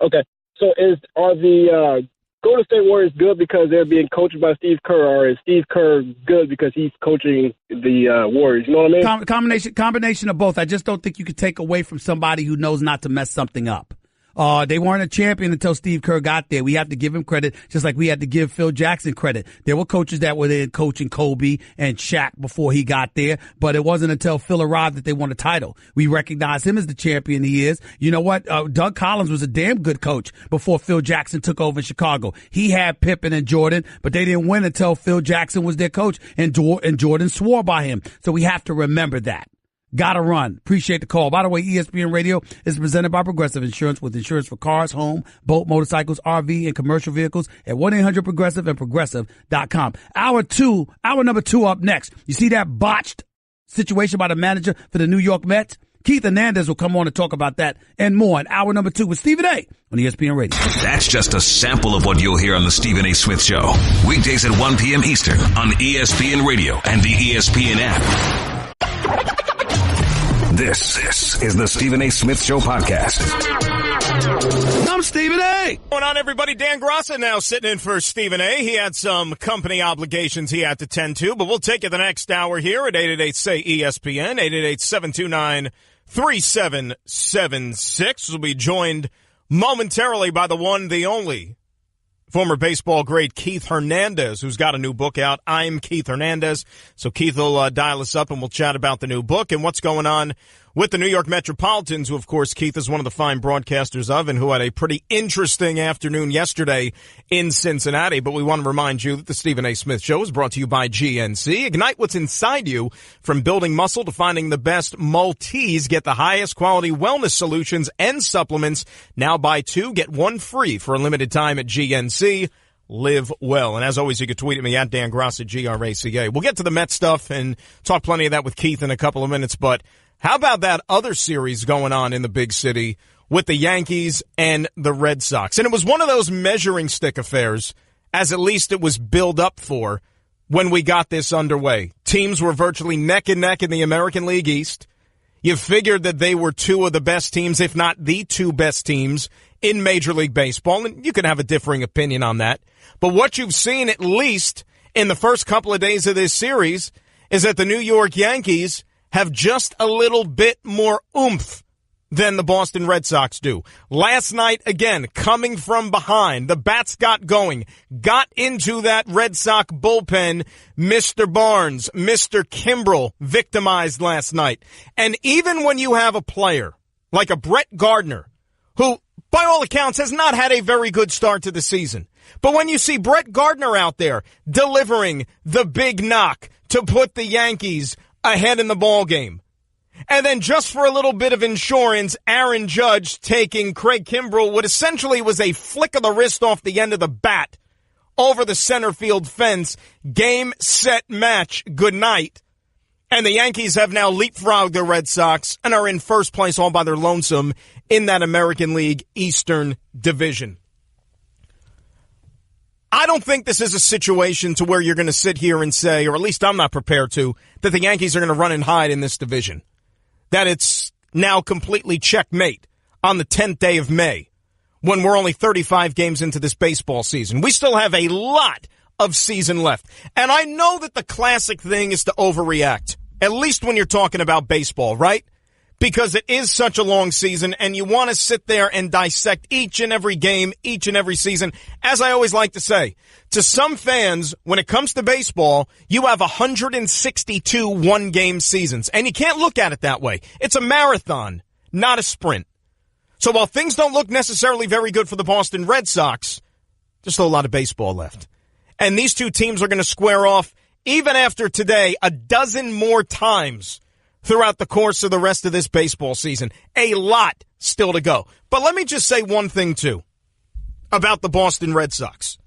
Okay, so are the Golden State Warriors good because they're being coached by Steve Kerr, or is Steve Kerr good because he's coaching the Warriors? You know what I mean? Combination of both. I just don't think you could take away from somebody who knows not to mess something up. They weren't a champion until Steve Kerr got there. We have to give him credit, just like we had to give Phil Jackson credit. There were coaches that were there coaching Kobe and Shaq before he got there, but it wasn't until Phil arrived that they won a title. We recognize him as the champion he is. You know what? Doug Collins was a damn good coach before Phil Jackson took over in Chicago. He had Pippen and Jordan, but they didn't win until Phil Jackson was their coach, and Jordan swore by him. So we have to remember that. Gotta run. Appreciate the call. By the way, ESPN Radio is presented by Progressive Insurance, with insurance for cars, home, boat, motorcycles, RV, and commercial vehicles at 1-800-PROGRESSIVE and Progressive.com. Hour number two up next. You see that botched situation by the manager for the New York Mets? Keith Hernandez will come on to talk about that and more in hour number 2 with Stephen A. on ESPN Radio. That's just a sample of what you'll hear on the Stephen A. Smith Show. Weekdays at 1 p.m. Eastern on ESPN Radio and the ESPN app. This is the Stephen A. Smith Show podcast. I'm Stephen A. What's going on, everybody? Dan Graca now sitting in for Stephen A. He had some company obligations he had to tend to, but we'll take you the next hour here at 888-SAY-ESPN, 888-729-3776. We'll be joined momentarily by the one, the only, former baseball great Keith Hernandez, who's got a new book out. I'm Keith Hernandez. So Keith will dial us up and we'll chat about the new book and what's going on with the New York Metropolitans, who, of course, Keith is one of the fine broadcasters of and who had a pretty interesting afternoon yesterday in Cincinnati. But we want to remind you that the Stephen A. Smith Show is brought to you by GNC. Ignite what's inside you, from building muscle to finding the best Maltese. Get the highest quality wellness solutions and supplements. Now buy 2, get 1 free for a limited time at GNC. Live well. And as always, you can tweet at me at Dan Graca, Graca. We'll get to the Mets stuff and talk plenty of that with Keith in a couple of minutes, but how about that other series going on in the big city with the Yankees and the Red Sox? And it was one of those measuring stick affairs, as at least it was billed up for when we got this underway. Teams were virtually neck and neck in the American League East. You figured that they were 2 of the best teams, if not the 2 best teams in Major League Baseball, and you can have a differing opinion on that. But what you've seen, at least in the first couple of days of this series, is that the New York Yankees have just a little bit more oomph than the Boston Red Sox do. Last night, again, coming from behind, the bats got going, got into that Red Sox bullpen. Mr. Barnes, Mr. Kimbrel victimized last night. And even when you have a player like a Brett Gardner, who, by all accounts, has not had a very good start to the season, but when you see Brett Gardner out there delivering the big knock to put the Yankees ahead in the ball game, and then just for a little bit of insurance, Aaron Judge taking Craig Kimbrel, what essentially was a flick of the wrist off the end of the bat over the center field fence, game, set, match, good night. And the Yankees have now leapfrogged the Red Sox and are in first place all by their lonesome in that American League Eastern Division. I don't think this is a situation to where you're going to sit here and say, or at least I'm not prepared to, that the Yankees are going to run and hide in this division. That it's now completely checkmate on the 10th day of May when we're only 35 games into this baseball season. We still have a lot of season left. And I know that the classic thing is to overreact, at least when you're talking about baseball, right? Because it is such a long season, and you want to sit there and dissect each and every game, each and every season. As I always like to say, to some fans, when it comes to baseball, you have 162 one-game seasons, and you can't look at it that way. It's a marathon, not a sprint. So while things don't look necessarily very good for the Boston Red Sox, there's still a lot of baseball left. And these 2 teams are going to square off, even after today, a dozen more times throughout the course of the rest of this baseball season. A lot still to go. But let me just say one thing, too, about the Boston Red Sox.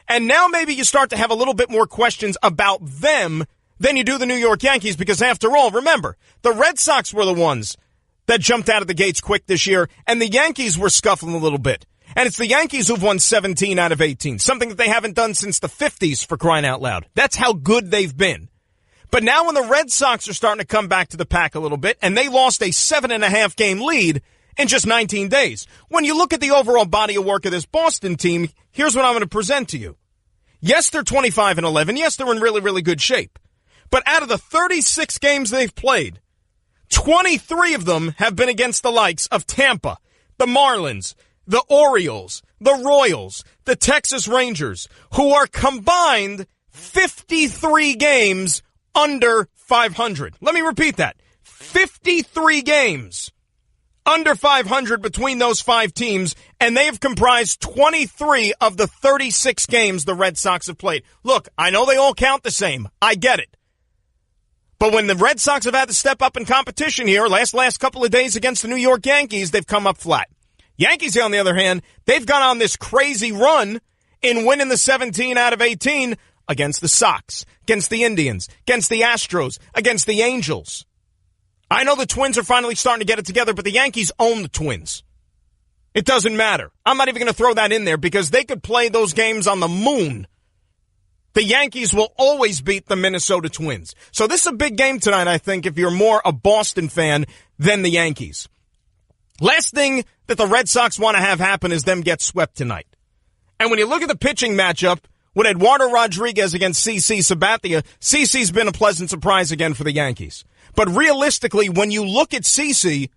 And now maybe you start to have a little bit more questions about them than you do the New York Yankees, because after all, remember, the Red Sox were the ones that jumped out of the gates quick this year, and the Yankees were scuffling a little bit. And it's the Yankees who've won 17 out of 18, something that they haven't done since the 50s, for crying out loud. That's how good they've been. But now when the Red Sox are starting to come back to the pack a little bit, and they lost a 7.5 game lead in just 19 days. When you look at the overall body of work of this Boston team, here's what I'm going to present to you. Yes, they're 25-11. Yes, they're in really, really good shape. But out of the 36 games they've played, 23 of them have been against the likes of Tampa, the Marlins, the Orioles, the Royals, the Texas Rangers, who are combined 53 games under 500. Let me repeat that. 53 games under 500 between those 5 teams, and they have comprised 23 of the 36 games the Red Sox have played. Look, I know they all count the same. I get it. But when the Red Sox have had to step up in competition here, last couple of days against the New York Yankees, they've come up flat. Yankees, on the other hand, they've gone on this crazy run in winning the 17 out of 18 against the Sox, against the Indians, against the Astros, against the Angels. I know the Twins are finally starting to get it together, but the Yankees own the Twins. It doesn't matter. I'm not even going to throw that in there because they could play those games on the moon. The Yankees will always beat the Minnesota Twins. So this is a big game tonight, I think, if you're more a Boston fan than the Yankees. Last thing that the Red Sox want to have happen is them get swept tonight. And when you look at the pitching matchup with Eduardo Rodriguez against CC Sabathia, CC's been a pleasant surprise again for the Yankees. But realistically, when you look at CC,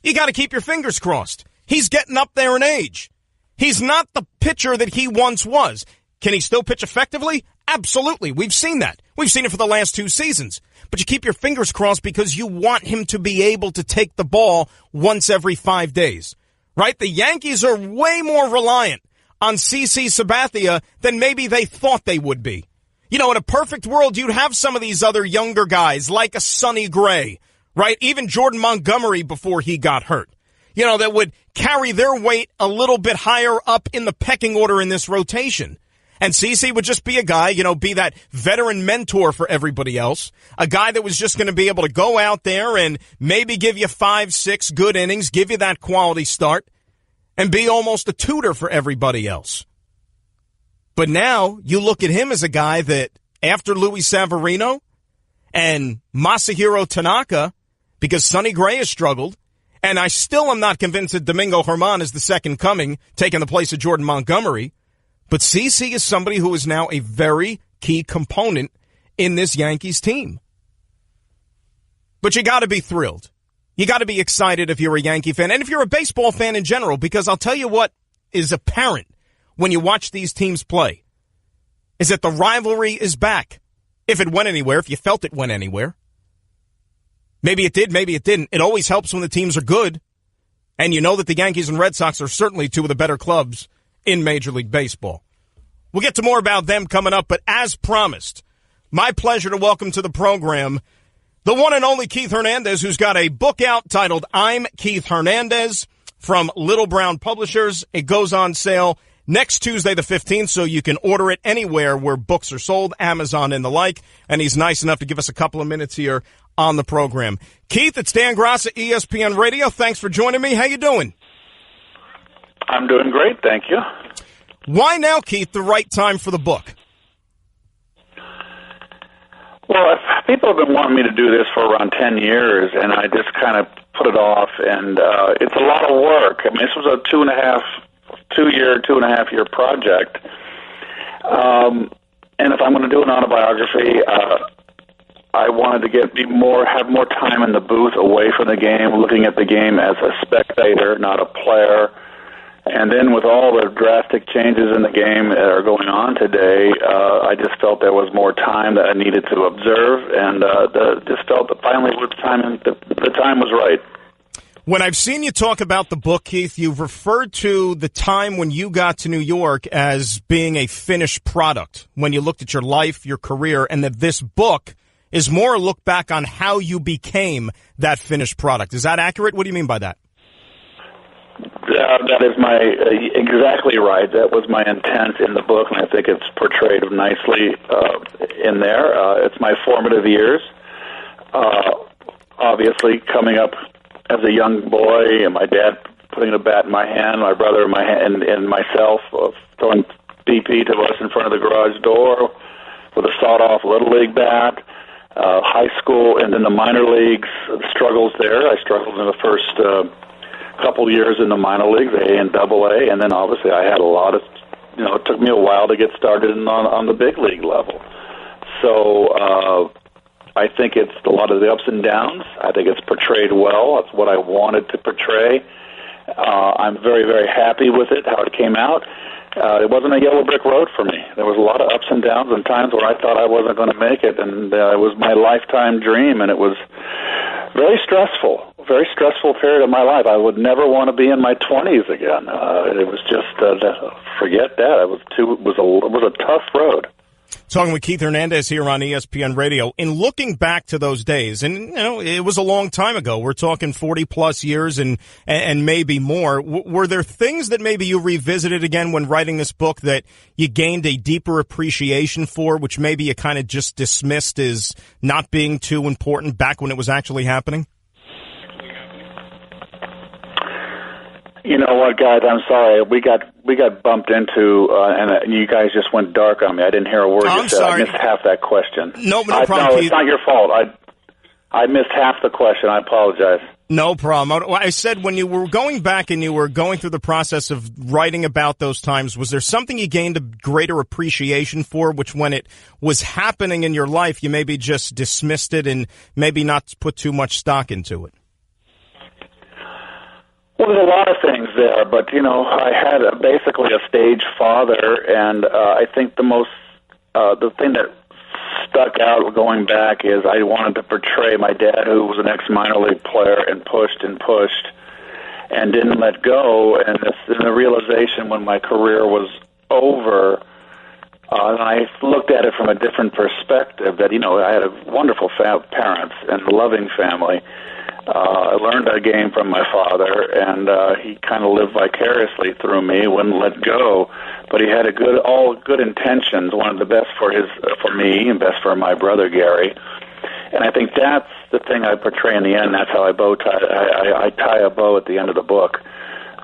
you got to keep your fingers crossed. He's getting up there in age. He's not the pitcher that he once was. Can he still pitch effectively? Absolutely. We've seen that. We've seen it for the last 2 seasons. But you keep your fingers crossed because you want him to be able to take the ball once every 5 days. Right? The Yankees are way more reliant on CC Sabathia than maybe they thought they would be. You know, in a perfect world, you'd have some of these other younger guys like a Sonny Gray, right? Even Jordan Montgomery before he got hurt. You know, that would carry their weight a little bit higher up in the pecking order in this rotation. And CeCe would just be a guy, you know, be that veteran mentor for everybody else. A guy that was just going to be able to go out there and maybe give you 5-6 good innings, give you that quality start, and be almost a tutor for everybody else. But now you look at him as a guy that after Luis Severino and Masahiro Tanaka, because Sonny Gray has struggled, and I still am not convinced that Domingo Germán is the second coming, taking the place of Jordan Montgomery. But CeCe is somebody who is now a very key component in this Yankees team. But you got to be thrilled. You got to be excited if you're a Yankee fan and if you're a baseball fan in general, because I'll tell you what is apparent when you watch these teams play is that the rivalry is back. If it went anywhere, if you felt it went anywhere. Maybe it did, maybe it didn't. It always helps when the teams are good. And you know that the Yankees and Red Sox are certainly two of the better clubs in Major League Baseball. We'll get to more about them coming up, but as promised, my pleasure to welcome to the program the one and only Keith Hernandez, who's got a book out titled I'm Keith Hernandez from Little Brown Publishers. It goes on sale next Tuesday the 15th, so you can order it anywhere where books are sold, Amazon and the like, and he's nice enough to give us a couple of minutes here on the program. Keith, it's Dan Graca, ESPN Radio. Thanks for joining me. How you doing? I'm doing great, thank you. Why now, Keith, the right time for the book? Well, people have been wanting me to do this for around 10 years, and I just kind of put it off, and it's a lot of work. I mean, this was a 2.5-year project. And if I'm going to do an autobiography, I wanted to have more time in the booth away from the game, looking at the game as a spectator, not a player. And then with all the drastic changes in the game that are going on today, I just felt there was more time that I needed to observe, and just felt that finally the time was right. When I've seen you talk about the book, Keith, you've referred to the time when you got to New York as being a finished product, when you looked at your life, your career, and that this book is more a look back on how you became that finished product. Is that accurate? What do you mean by that? That is exactly right. That was my intent in the book, and I think it's portrayed nicely in there. It's my formative years. Obviously, coming up as a young boy, and my dad putting a bat in my hand, my brother in my hand, and myself throwing BP to us in front of the garage door with a sawed-off Little League bat. High school, and then the minor leagues, the struggles there. I struggled in the first couple years in the minor leagues, A and AA, and then obviously I had a lot of, it took me a while to get started on the big league level. So I think it's a lot of the ups and downs. I think it's portrayed well. That's what I wanted to portray. I'm very, very happy with it, how it came out. It wasn't a yellow brick road for me. There was a lot of ups and downs and times where I thought I wasn't going to make it, and it was my lifetime dream, and it was very stressful period of my life. I would never want to be in my 20s again. It was just, forget that. It was a tough road. Talking with Keith Hernandez here on ESPN Radio. In looking back to those days, and it was a long time ago. We're talking 40-plus years and maybe more. Were there things that maybe you revisited again when writing this book that you gained a deeper appreciation for, which maybe you kind of just dismissed as not being too important back when it was actually happening? You know what, guys? I'm sorry. We got bumped into, and you guys just went dark on me. I didn't hear a word you said. Sorry. I missed half that question. No problem, No, Keith. it's not your fault. I missed half the question. I apologize. No problem. I said when you were going back and you were going through the process of writing about those times, was there something you gained a greater appreciation for, which when it was happening in your life, you maybe just dismissed it and maybe not put too much stock into it? Well, there's a lot of things there, but, I had basically a stage father, and I think the thing that stuck out going back is I wanted to portray my dad, who was an ex-minor league player and pushed and didn't let go, and the realization when my career was over, and I looked at it from a different perspective, that, I had a wonderful parents and a loving family. I learned a game from my father, and he kind of lived vicariously through me, wouldn't let go. But he had all good intentions, wanted the best for me and best for my brother Gary. And I think that's the thing I portray in the end. That's how I tie a bow at the end of the book.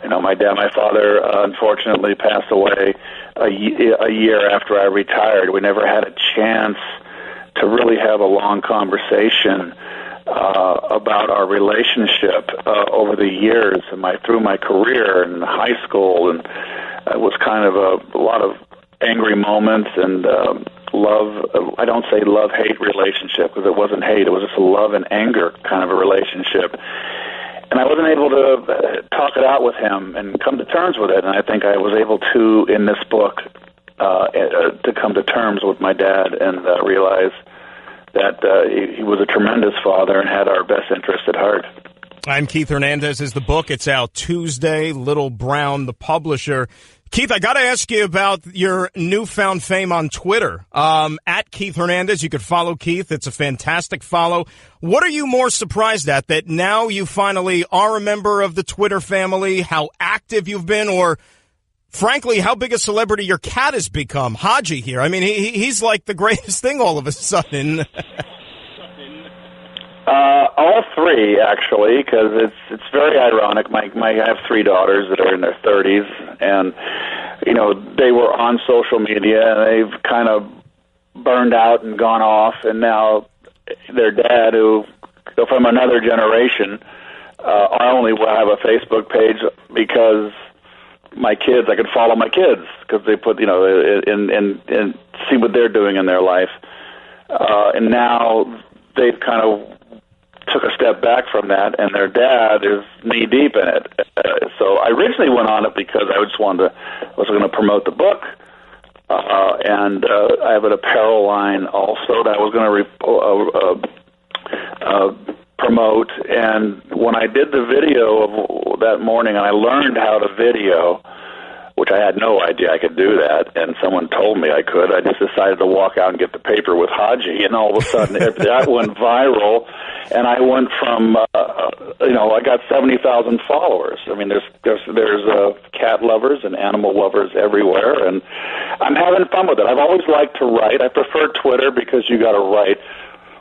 My father unfortunately passed away a year after I retired. We never had a chance to really have a long conversation about our relationship over the years through my career in high school, and it was kind of a lot of angry moments and love. I don't say love-hate relationship because it wasn't hate; it was just a love and anger kind of a relationship. And I wasn't able to talk it out with him and come to terms with it. And I think I was able to, in this book, to come to terms with my dad and realize that he was a tremendous father and had our best interest at heart. I'm Keith Hernandez is the book. It's out Tuesday, Little Brown, the publisher. Keith, I got to ask you about your newfound fame on Twitter. At Keith Hernandez, you could follow Keith. It's a fantastic follow. What are you more surprised at, that now you finally are a member of the Twitter family, how active you've been, or frankly, how big a celebrity your cat has become? Haji here. I mean, he's like the greatest thing all of a sudden. All three, actually, because it's very ironic. I have three daughters that are in their 30s, and they were on social media, and they've kind of burned out and gone off, and now their dad, who from another generation, I only have a Facebook page because my kids, I could follow my kids because they put, and see what they're doing in their life. And now they've kind of took a step back from that, and their dad is knee deep in it. So I originally went on it because I was going to promote the book. And I have an apparel line also that I was going to promote. And when I did the video of that morning, and I learned how to video, which I had no idea I could do that, and someone told me I could, I just decided to walk out and get the paper with Haji, and all of a sudden that went viral, and I went from, I got 70,000 followers. I mean, there's cat lovers and animal lovers everywhere, and I'm having fun with it. I've always liked to write. I prefer Twitter because you got to write,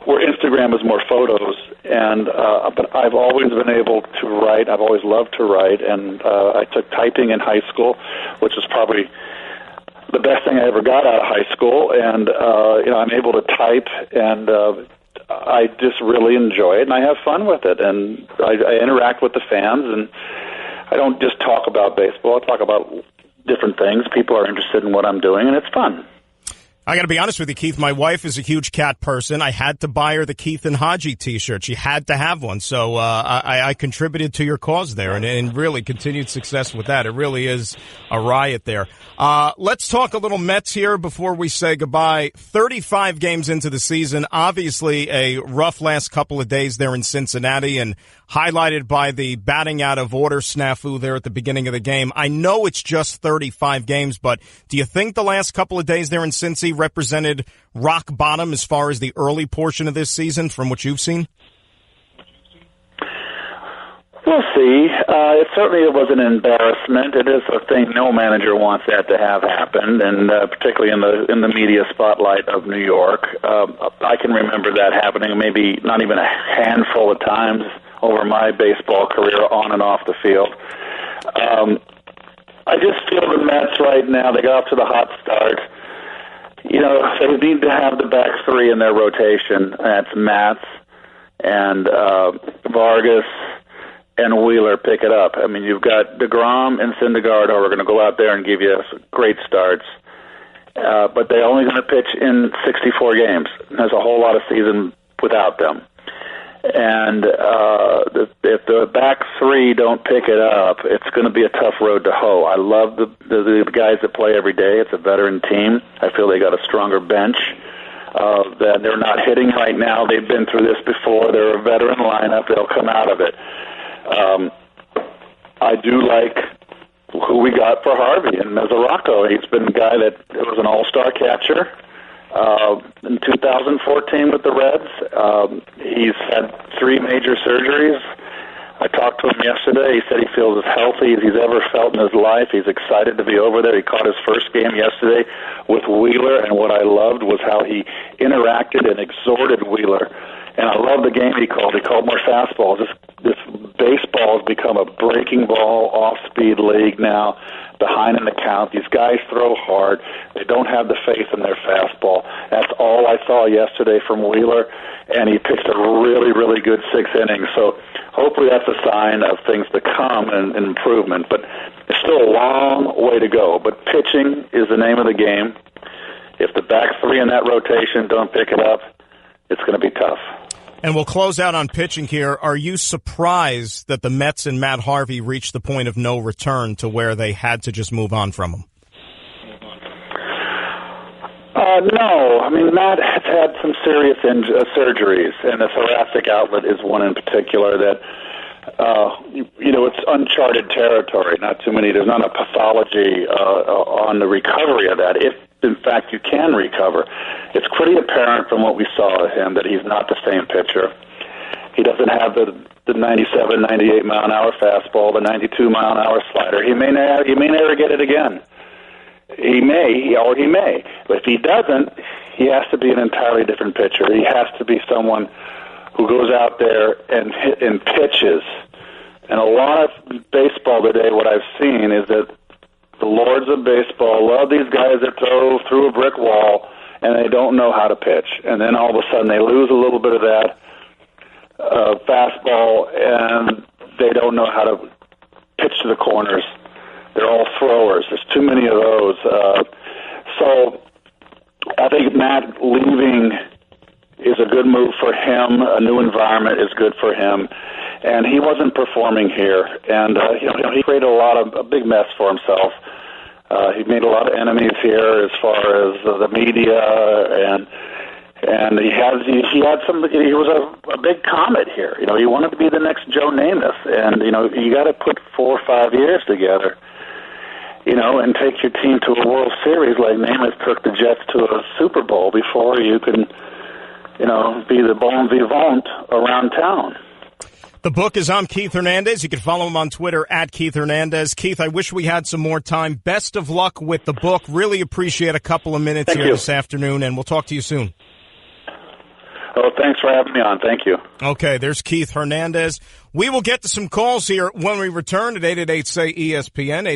where Instagram is more photos, and but I've always been able to write. I've always loved to write, and I took typing in high school, which is probably the best thing I ever got out of high school, and I'm able to type, and I just really enjoy it, and I have fun with it, and I interact with the fans, and I don't just talk about baseball. I talk about different things. People are interested in what I'm doing, and it's fun. I got to be honest with you, Keith. My wife is a huge cat person. I had to buy her the Keith and Haji T-shirt. She had to have one. So I contributed to your cause there and really continued success with that. It really is a riot there. Let's talk a little Mets here before we say goodbye. 35 games into the season. Obviously a rough last couple of days there in Cincinnati and highlighted by the batting out of order snafu there at the beginning of the game. I know it's just 35 games, but do you think the last couple of days there in Cincy represented rock bottom as far as the early portion of this season from what you've seen? We'll see. It certainly was an embarrassment. It is a thing no manager wants that to have happen, and particularly in the media spotlight of New York. I can remember that happening maybe not even a handful of times over my baseball career on and off the field. I just feel the Mets right now, they got off to the hot start. You know, they need to have the back three in their rotation. That's Matz and Vargas and Wheeler pick it up. I mean, you've got DeGrom and Syndergaard who are going to go out there and give you great starts. But they're only going to pitch in 64 games. There's a whole lot of season without them. And if the back three don't pick it up, it's going to be a tough road to hoe. I love the guys that play every day. It's a veteran team. I feel they got a stronger bench. That they're not hitting right now. They've been through this before. They're a veteran lineup. They'll come out of it. I do like who we got for Harvey and Mesoraco. He's been a guy that was an all-star catcher in 2014 with the Reds. He's had 3 major surgeries. I talked to him yesterday. He said he feels as healthy as he's ever felt in his life. He's excited to be over there. He caught his first game yesterday with Wheeler, and what I loved was how he interacted and exhorted Wheeler. And I love the game he called. He called more fastballs. This baseball has become a breaking ball, off-speed league now, behind in the count. These guys throw hard. They don't have the faith in their fastball. That's all I saw yesterday from Wheeler, and he pitched a really, really good 6 innings. So hopefully that's a sign of things to come and improvement. But there's still a long way to go. But pitching is the name of the game. If the back three in that rotation don't pick it up, it's going to be tough. And we'll close out on pitching here. Are you surprised that the Mets and Matt Harvey reached the point of no return to where they had to just move on from him? No. I mean, Matt has had some serious surgeries, and the thoracic outlet is one in particular that, it's uncharted territory. There's not a pathology on the recovery of that. If, in fact, you can recover. It's pretty apparent from what we saw of him that he's not the same pitcher. He doesn't have the 97, 98 mile an hour fastball, the 92 mile an hour slider. He may never get it again. He may. But if he doesn't, he has to be an entirely different pitcher. He has to be someone who goes out there and pitches. And a lot of baseball today, what I've seen is that the lords of baseball love these guys that throw through a brick wall, and they don't know how to pitch. And then all of a sudden they lose a little bit of that fastball, and they don't know how to pitch to the corners. They're all throwers. There's too many of those. So I think Matt leaving is a good move for him. A new environment is good for him. And he wasn't performing here. And, he created a big mess for himself. He made a lot of enemies here as far as the media, and he was a big comet here. He wanted to be the next Joe Namath, and you got to put 4 or 5 years together, and take your team to a World Series like Namath took the Jets to a Super Bowl before you can, be the bon vivant around town. The book is I'm Keith Hernandez. You can follow him on Twitter at Keith Hernandez. Keith, I wish we had some more time. Best of luck with the book. Really appreciate a couple of minutes here this afternoon, and we'll talk to you soon. Oh, thanks for having me on. Thank you. Okay, there's Keith Hernandez. We will get to some calls here when we return at 888-SAY-ESPN,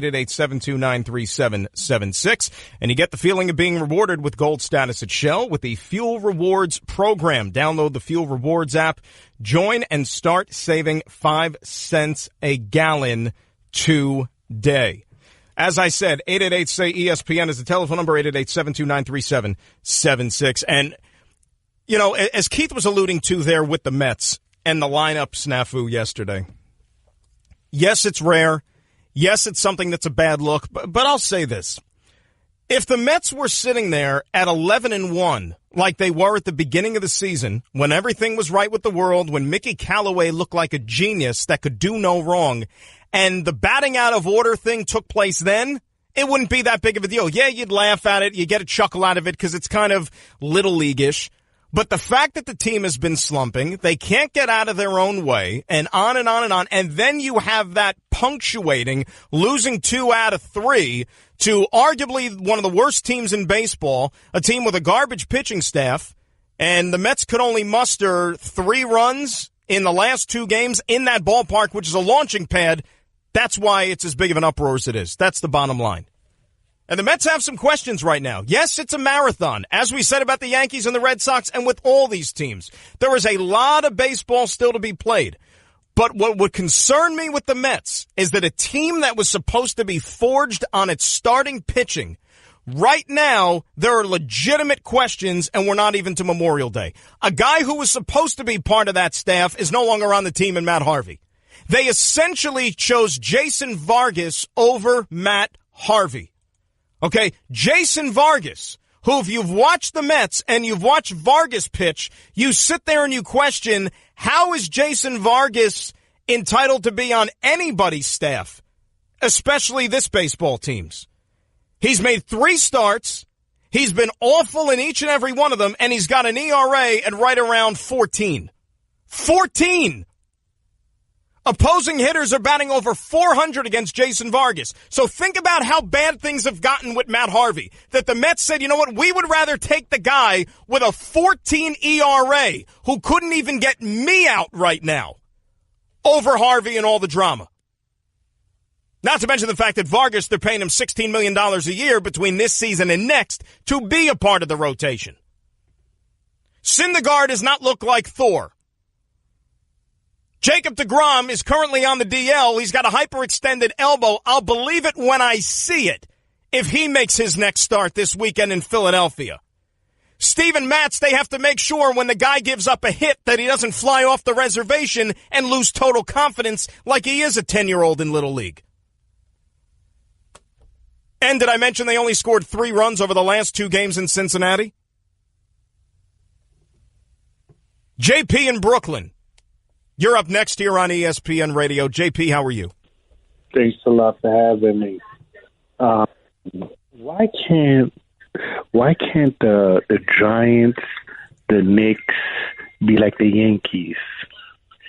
888-729-3776. And you get the feeling of being rewarded with gold status at Shell with the Fuel Rewards program. Download the Fuel Rewards app. Join and start saving 5 cents a gallon today. As I said, 888-SAY-ESPN is the telephone number, 888-729-3776. And, you know, as Keith was alluding to there with the Mets and the lineup snafu yesterday, yes, it's rare. Yes, it's something that's a bad look. But I'll say this. If the Mets were sitting there at 11-1, like they were at the beginning of the season, when everything was right with the world, when Mickey Callaway looked like a genius that could do no wrong, and the batting out of order thing took place then, it wouldn't be that big of a deal. Yeah, you'd laugh at it, you get a chuckle out of it because it's kind of little league-ish. But the fact that the team has been slumping, they can't get out of their own way, and on and on and on, and then you have that punctuating, losing 2 out of 3 to arguably one of the worst teams in baseball, a team with a garbage pitching staff, and the Mets could only muster 3 runs in the last 2 games in that ballpark, which is a launching pad. That's why it's as big of an uproar as it is. That's the bottom line. And the Mets have some questions right now. Yes, it's a marathon, as we said about the Yankees and the Red Sox and with all these teams. There is a lot of baseball still to be played. But what would concern me with the Mets is that a team that was supposed to be forged on its starting pitching, right now there are legitimate questions, and we're not even to Memorial Day. A guy who was supposed to be part of that staff is no longer on the team in Matt Harvey. They essentially chose Jason Vargas over Matt Harvey. Okay, Jason Vargas, who if you've watched the Mets and you've watched Vargas pitch, you sit there and you question, how is Jason Vargas entitled to be on anybody's staff, especially this baseball team's? He's made 3 starts, he's been awful in each and every one of them, and he's got an ERA at right around 14. 14! Opposing hitters are batting over 400 against Jason Vargas. So think about how bad things have gotten with Matt Harvey. That the Mets said, you know what, we would rather take the guy with a 14 ERA who couldn't even get me out right now over Harvey and all the drama. Not to mention the fact that Vargas, they're paying him $16 million a year between this season and next to be a part of the rotation. Syndergaard does not look like Thor. Jacob deGrom is currently on the DL. He's got a hyperextended elbow. I'll believe it when I see it if he makes his next start this weekend in Philadelphia. Steven Matz, they have to make sure when the guy gives up a hit that he doesn't fly off the reservation and lose total confidence like he is a 10-year-old in Little League. And did I mention they only scored 3 runs over the last 2 games in Cincinnati? JP in Brooklyn. You're up next here on ESPN Radio. JP, how are you? Thanks a lot for having me. Why can't the Giants, the Knicks be like the Yankees,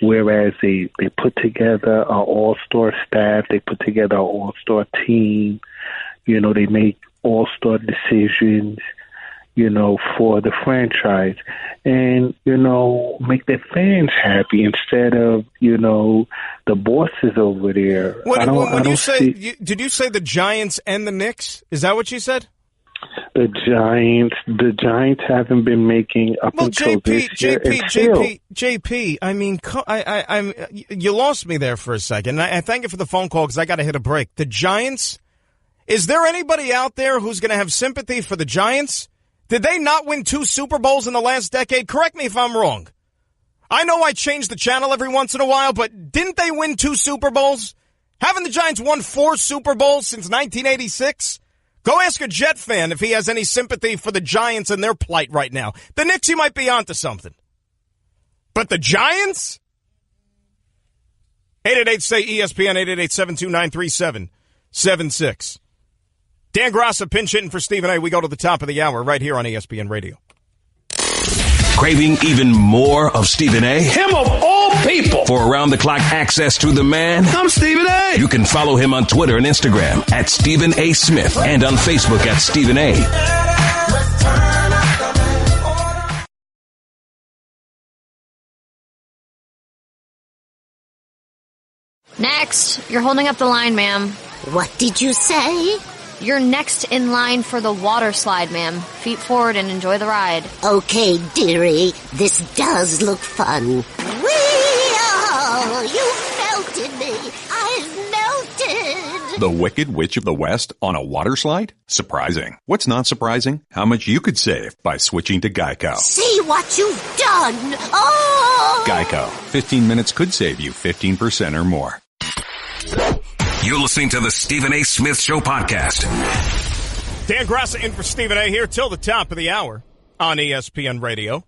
whereas they put together an all-star staff, they put together an all-star team, you know, they make all-star decisions, you know, for the franchise and, you know, make their fans happy instead of, you know, the bosses over there. Did you say the Giants and the Knicks? Is that what you said? The Giants haven't been making up until this year. JP, I mean, you lost me there for a second. I thank you for the phone call because I got to hit a break. The Giants, is there anybody out there who's going to have sympathy for the Giants? Did they not win 2 Super Bowls in the last decade? Correct me if I'm wrong. I know I change the channel every once in a while, but didn't they win 2 Super Bowls? Haven't the Giants won 4 Super Bowls since 1986? Go ask a Jet fan if he has any sympathy for the Giants and their plight right now. The Knicks, you might be onto something. But the Giants? 888-SAY-ESPN, 888-729-3776. Dan Graca pinch hitting for Stephen A. We go to the top of the hour right here on ESPN Radio. Craving even more of Stephen A? Him of all people! For around-the-clock access to the man? I'm Stephen A. You can follow him on Twitter and Instagram at Stephen A. Smith and on Facebook at Stephen A. Next. You're holding up the line, ma'am. What did you say? You're next in line for the water slide, ma'am. Feet forward and enjoy the ride. Okay, dearie. This does look fun. Whee! Oh, you melted me. I've melted. The Wicked Witch of the West on a water slide? Surprising. What's not surprising? How much you could save by switching to Geico. See what you've done. Oh! Geico. 15 minutes could save you 15% or more. You're listening to the Stephen A. Smith Show podcast. Dan Graca in for Stephen A. here till the top of the hour on ESPN Radio.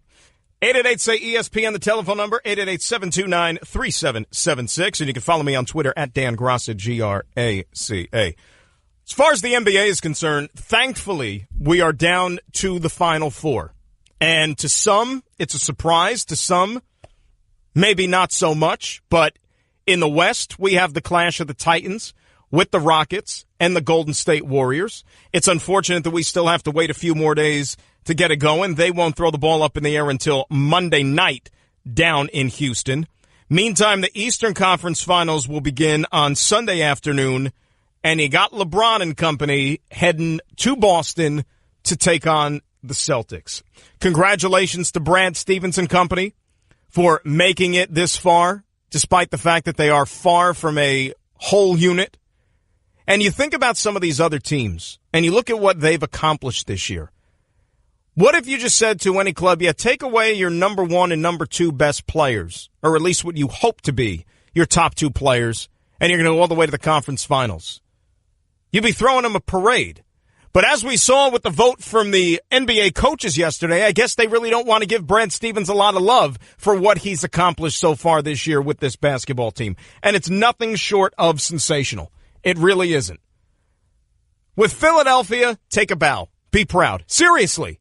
888-SAY-ESPN, the telephone number, 888-729-3776. And you can follow me on Twitter at Dan Graca, Graca. As far as the NBA is concerned, thankfully, we are down to the Final Four. And to some, it's a surprise. To some, maybe not so much. But in the West, we have the clash of the Titans with the Rockets and the Golden State Warriors. It's unfortunate that we still have to wait a few more days to get it going. They won't throw the ball up in the air until Monday night down in Houston. Meantime, the Eastern Conference Finals will begin on Sunday afternoon, and you got LeBron and company heading to Boston to take on the Celtics. Congratulations to Brad Stevens and company for making it this far, despite the fact that they are far from a whole unit. And you think about some of these other teams, and you look at what they've accomplished this year. What if you just said to any club, yeah, take away your number one and number two best players, or at least what you hope to be your top two players, and you're going to go all the way to the conference finals? You'd be throwing them a parade. But as we saw with the vote from the NBA coaches yesterday, I guess they really don't want to give Brad Stevens a lot of love for what he's accomplished so far this year with this basketball team. And it's nothing short of sensational. It really isn't. With Philadelphia, take a bow. Be proud. Seriously.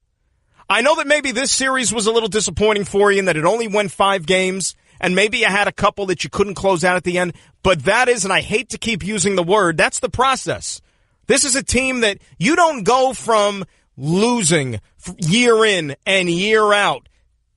I know that maybe this series was a little disappointing for you and that it only went 5 games, and maybe you had a couple that you couldn't close out at the end, but that is, and I hate to keep using the word, that's the process. This is a team that you don't go from losing year in and year out,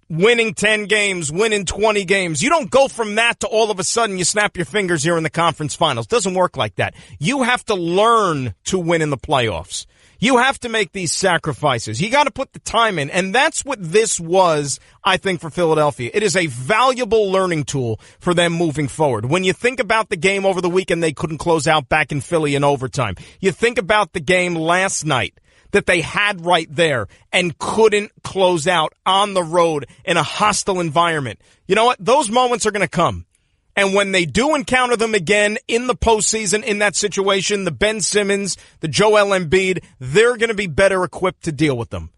winning 10 games, winning 20 games. You don't go from that to all of a sudden you snap your fingers here in the conference finals. It doesn't work like that. You have to learn to win in the playoffs. You have to make these sacrifices. You got to put the time in, and that's what this was, I think, for Philadelphia. It is a valuable learning tool for them moving forward. When you think about the game over the weekend they couldn't close out back in Philly in overtime, you think about the game last night that they had right there and couldn't close out on the road in a hostile environment. You know what? Those moments are going to come. And when they do encounter them again in the postseason in that situation, the Ben Simmons, the Joel Embiid, they're going to be better equipped to deal with them.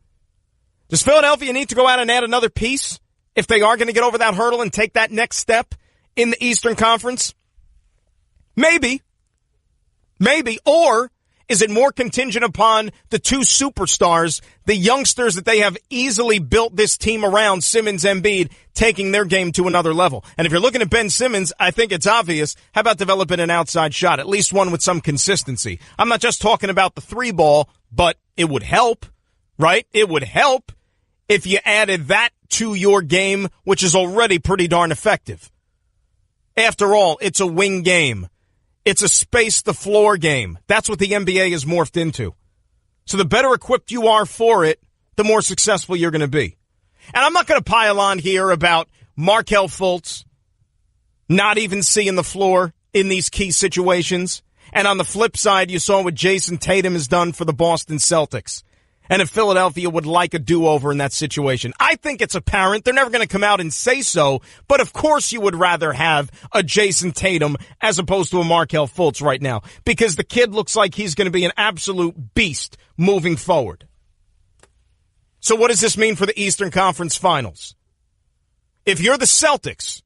Does Philadelphia need to go out and add another piece if they are going to get over that hurdle and take that next step in the Eastern Conference? Maybe. Maybe. Or is it more contingent upon the two superstars, the youngsters that they have easily built this team around, Simmons, Embiid, taking their game to another level? And if you're looking at Ben Simmons, I think it's obvious. How about developing an outside shot, at least one with some consistency? I'm not just talking about the 3-ball, but it would help, right? It would help if you added that to your game, which is already pretty darn effective. After all, it's a wing game. It's a space-the-floor game. That's what the NBA has morphed into. So the better equipped you are for it, the more successful you're going to be. And I'm not going to pile on here about Markelle Fultz not even seeing the floor in these key situations. And on the flip side, you saw what Jason Tatum has done for the Boston Celtics. And if Philadelphia would like a do-over in that situation, I think it's apparent. They're never going to come out and say so, but of course you would rather have a Jason Tatum as opposed to a Markelle Fultz right now, because the kid looks like he's going to be an absolute beast moving forward. So what does this mean for the Eastern Conference Finals? If you're the Celtics,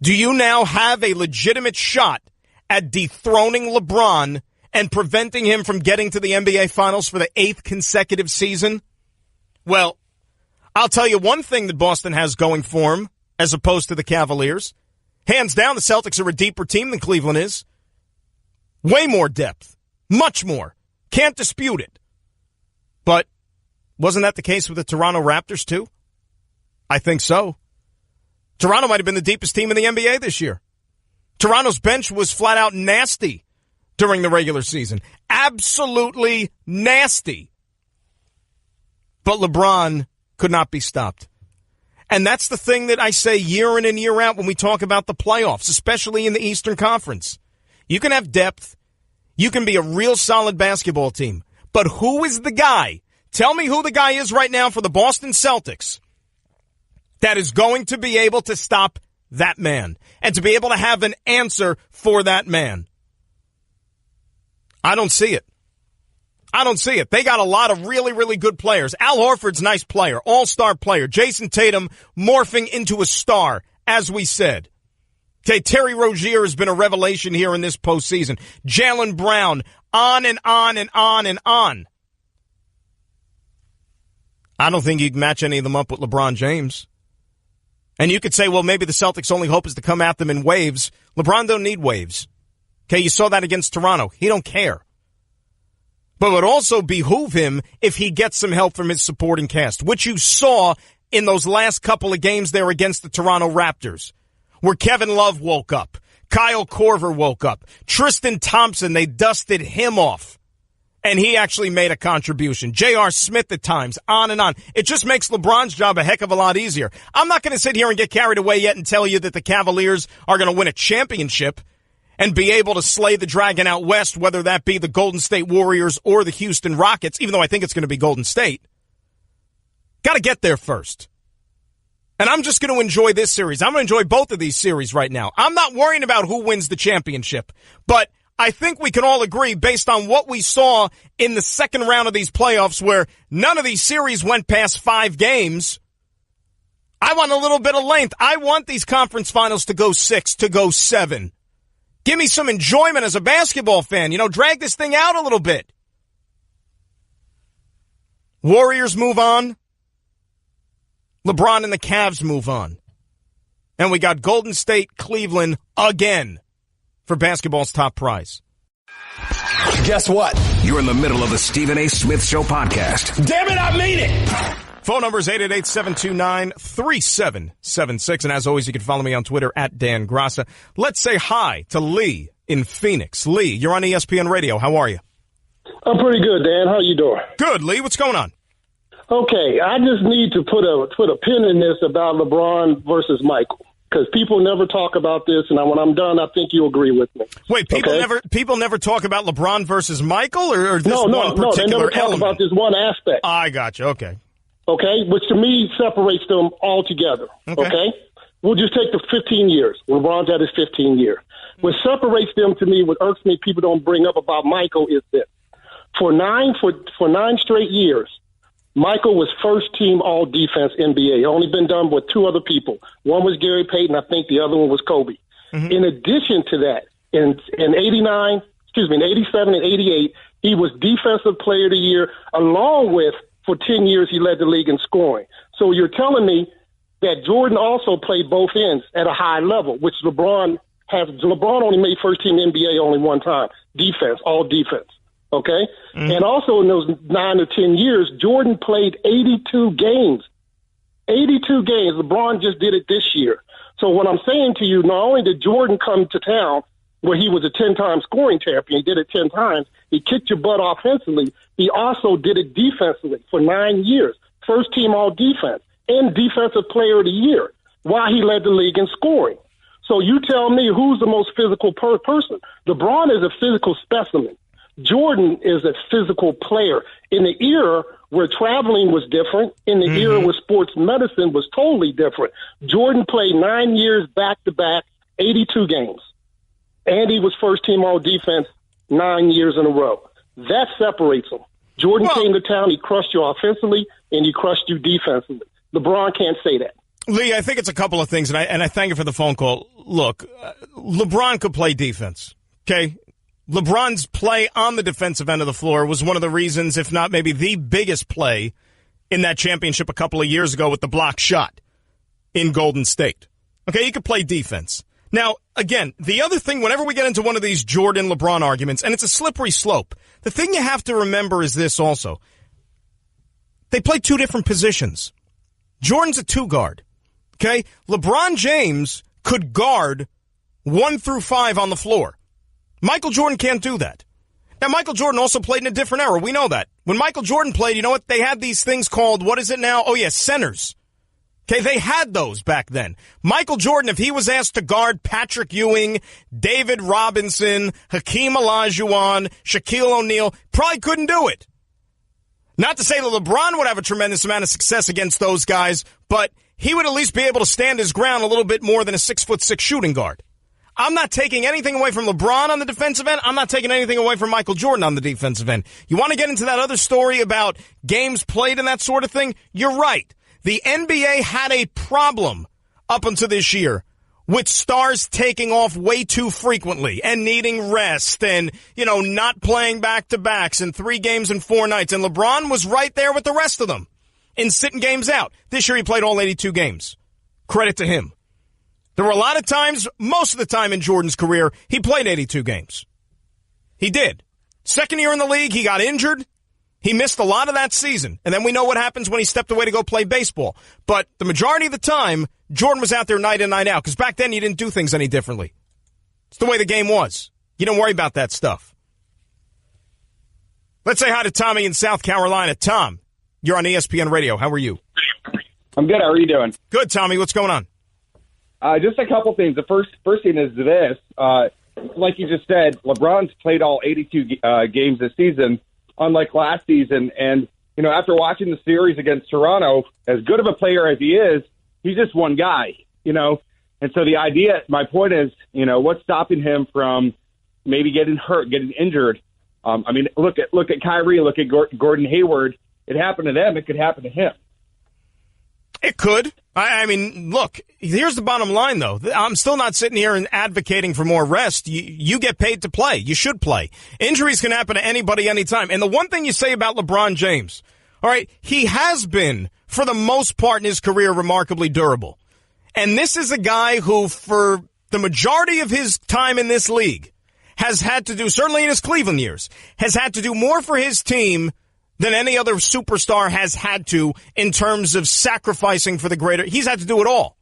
do you now have a legitimate shot at dethroning LeBron and preventing him from getting to the NBA Finals for the 8th consecutive season? Well, I'll tell you one thing that Boston has going for him as opposed to the Cavaliers. Hands down, the Celtics are a deeper team than Cleveland is. Way more depth. Much more. Can't dispute it. But wasn't that the case with the Toronto Raptors, too? I think so. Toronto might have been the deepest team in the NBA this year. Toronto's bench was flat out nasty during the regular season. Absolutely nasty. But LeBron could not be stopped. And that's the thing that I say year in and year out when we talk about the playoffs, especially in the Eastern Conference. You can have depth. You can be a real solid basketball team. But who is the guy? Tell me who the guy is right now for the Boston Celtics that is going to be able to stop that man and to be able to have an answer for that man. I don't see it. I don't see it. They got a lot of really, really good players. Al Horford's a nice player, all-star player. Jason Tatum morphing into a star, as we said. Okay, Terry Rozier has been a revelation here in this postseason. Jaylen Brown, on and on and on and on. I don't think you can match any of them up with LeBron James. And you could say, well, maybe the Celtics' only hope is to come at them in waves. LeBron don't need waves. Okay, you saw that against Toronto. He don't care. But it would also behoove him if he gets some help from his supporting cast, which you saw in those last couple of games there against the Toronto Raptors, where Kevin Love woke up, Kyle Korver woke up, Tristan Thompson, they dusted him off, and he actually made a contribution. J.R. Smith at times, on and on. It just makes LeBron's job a heck of a lot easier. I'm not going to sit here and get carried away yet and tell you that the Cavaliers are going to win a championship and be able to slay the dragon out west, whether that be the Golden State Warriors or the Houston Rockets, even though I think it's going to be Golden State. Got to get there first. And I'm just going to enjoy this series. I'm going to enjoy both of these series right now. I'm not worrying about who wins the championship, but I think we can all agree, based on what we saw in the second round of these playoffs, where none of these series went past 5 games, I want a little bit of length. I want these conference finals to go 6, to go 7. Give me some enjoyment as a basketball fan. You know, drag this thing out a little bit. Warriors move on. LeBron and the Cavs move on. And we got Golden State, Cleveland again for basketball's top prize. Guess what? You're in the middle of the Stephen A. Smith Show podcast. Damn it, I mean it! Phone number is 888-729-3776. And as always, you can follow me on Twitter at Dan Graca. Let's say hi to Lee in Phoenix. Lee, you're on ESPN Radio. How are you? I'm pretty good, Dan. How you doing? Good, Lee. What's going on? Okay, I just need to put a pin in this about LeBron versus Michael, because people never talk about this, and when I'm done, I think you'll agree with me. Wait, people never talk about LeBron versus Michael, or this one particular No, they never talk about this one aspect. I got you. Okay. Okay, which to me separates them all together. Okay? We'll just take the 15 years. LeBron's at his 15th year. What separates them to me, what irks me, people don't bring up about Michael is this. For 9 straight years, Michael was first team all defense NBA. Only been done with 2 other people. One was Gary Payton. I think the other one was Kobe. Mm-hmm. In addition to that, in 87 and 88, he was defensive player of the year, along with, for 10 years, he led the league in scoring. So you're telling me that Jordan also played both ends at a high level, which LeBron only made first team NBA only one time. Defense, all defense. Okay? Mm-hmm. And also in those 9 or 10 years, Jordan played 82 games. 82 games. LeBron just did it this year. So what I'm saying to you, not only did Jordan come to town where he was a 10-time scoring champion, he did it 10 times, he kicked your butt offensively, he also did it defensively for 9 years. First team all defense and defensive player of the year while he led the league in scoring. So you tell me who's the most physical person. LeBron is a physical specimen. Jordan is a physical player. In the era where traveling was different, in the era where sports medicine was totally different, Jordan played 9 years back-to-back, 82 games. And he was first-team all-defense 9 years in a row. That separates them. Jordan came to town, he crushed you offensively, and he crushed you defensively. LeBron can't say that. Lee, I think it's a couple of things, and I thank you for the phone call. Look, LeBron could play defense, okay? LeBron's play on the defensive end of the floor was one of the reasons, if not maybe the biggest play in that championship a couple of years ago with the block shot in Golden State. Okay, he could play defense. Now, again, the other thing, whenever we get into one of these Jordan-LeBron arguments, and it's a slippery slope, the thing you have to remember is this also. They play 2 different positions. Jordan's a 2-guard, okay? LeBron James could guard 1 through 5 on the floor. Michael Jordan can't do that. Now, Michael Jordan also played in a different era. We know that. When Michael Jordan played, you know what? They had these things called, what is it now? Oh, yeah, centers. Okay, they had those back then. Michael Jordan, if he was asked to guard Patrick Ewing, David Robinson, Hakeem Olajuwon, Shaquille O'Neal, probably couldn't do it. Not to say that LeBron would have a tremendous amount of success against those guys, but he would at least be able to stand his ground a little bit more than a 6'6" shooting guard. I'm not taking anything away from LeBron on the defensive end. I'm not taking anything away from Michael Jordan on the defensive end. You want to get into that other story about games played and that sort of thing? You're right. The NBA had a problem up until this year with stars taking off way too frequently and needing rest and, not playing back-to-backs and 3 games in 4 nights. And LeBron was right there with the rest of them in sitting games out. This year he played all 82 games. Credit to him. There were a lot of times, most of the time in Jordan's career, he played 82 games. He did. Second year in the league, he got injured. He missed a lot of that season, and then we know what happens when he stepped away to go play baseball. But the majority of the time, Jordan was out there night in, night out, because back then you didn't do things any differently. It's the way the game was. You don't worry about that stuff. Let's say hi to Tommy in South Carolina. Tom, you're on ESPN Radio. How are you? I'm good. How are you doing? Good, Tommy. What's going on? Just a couple things. The first thing is this. Like you just said, LeBron's played all 82 games this season, unlike last season. And, after watching the series against Toronto, as good of a player as he is, he's just one guy, And so my point is, what's stopping him from maybe getting hurt, getting injured? Look at Kyrie, look at Gordon Hayward. It happened to them. It could happen to him. It could. Look, here's the bottom line, though. I'm still not sitting here and advocating for more rest. You get paid to play. You should play. Injuries can happen to anybody anytime. And the one thing you say about LeBron James, all right, he has been, for the most part in his career, remarkably durable. And this is a guy who, for the majority of his time in this league, has had to do, certainly in his Cleveland years, has had to do more for his team than any other superstar has had to in terms of sacrificing for the greater. He's had to do it all.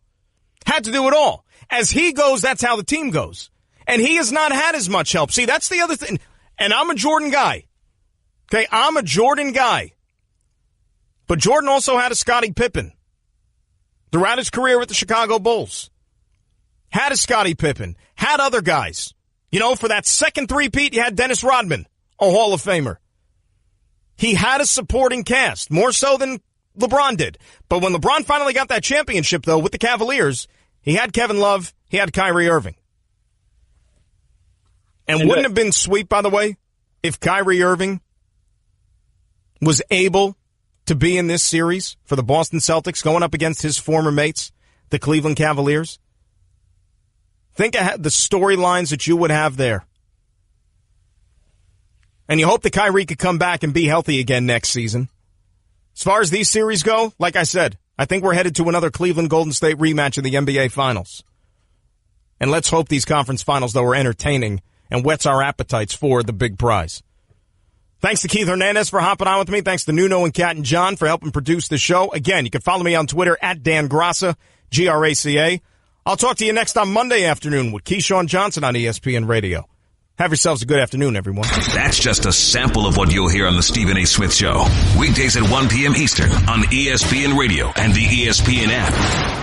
Had to do it all. As he goes, that's how the team goes. And he has not had as much help. See, that's the other thing. And I'm a Jordan guy. Okay, I'm a Jordan guy. But Jordan also had a Scottie Pippen throughout his career with the Chicago Bulls. Had a Scottie Pippen. Had other guys. For that second three-peat, you had Dennis Rodman, a Hall of Famer. He had a supporting cast, more so than LeBron did. But when LeBron finally got that championship, though, with the Cavaliers, he had Kevin Love, he had Kyrie Irving. And wouldn't it have been sweet, by the way, if Kyrie Irving was able to be in this series for the Boston Celtics going up against his former mates, the Cleveland Cavaliers? Think of the storylines that you would have there. And you hope that Kyrie could come back and be healthy again next season. As far as these series go, like I said, I think we're headed to another Cleveland-Golden State rematch in the NBA Finals. And let's hope these conference finals, though, are entertaining and whets our appetites for the big prize. Thanks to Keith Hernandez for hopping on with me. Thanks to Nuno and Kat and John for helping produce the show. Again, you can follow me on Twitter at Dan Graca, Graca. I'll talk to you next on Monday afternoon with Keyshawn Johnson on ESPN Radio. Have yourselves a good afternoon, everyone. That's just a sample of what you'll hear on the Stephen A. Smith Show. Weekdays at 1 p.m. Eastern on ESPN Radio and the ESPN app.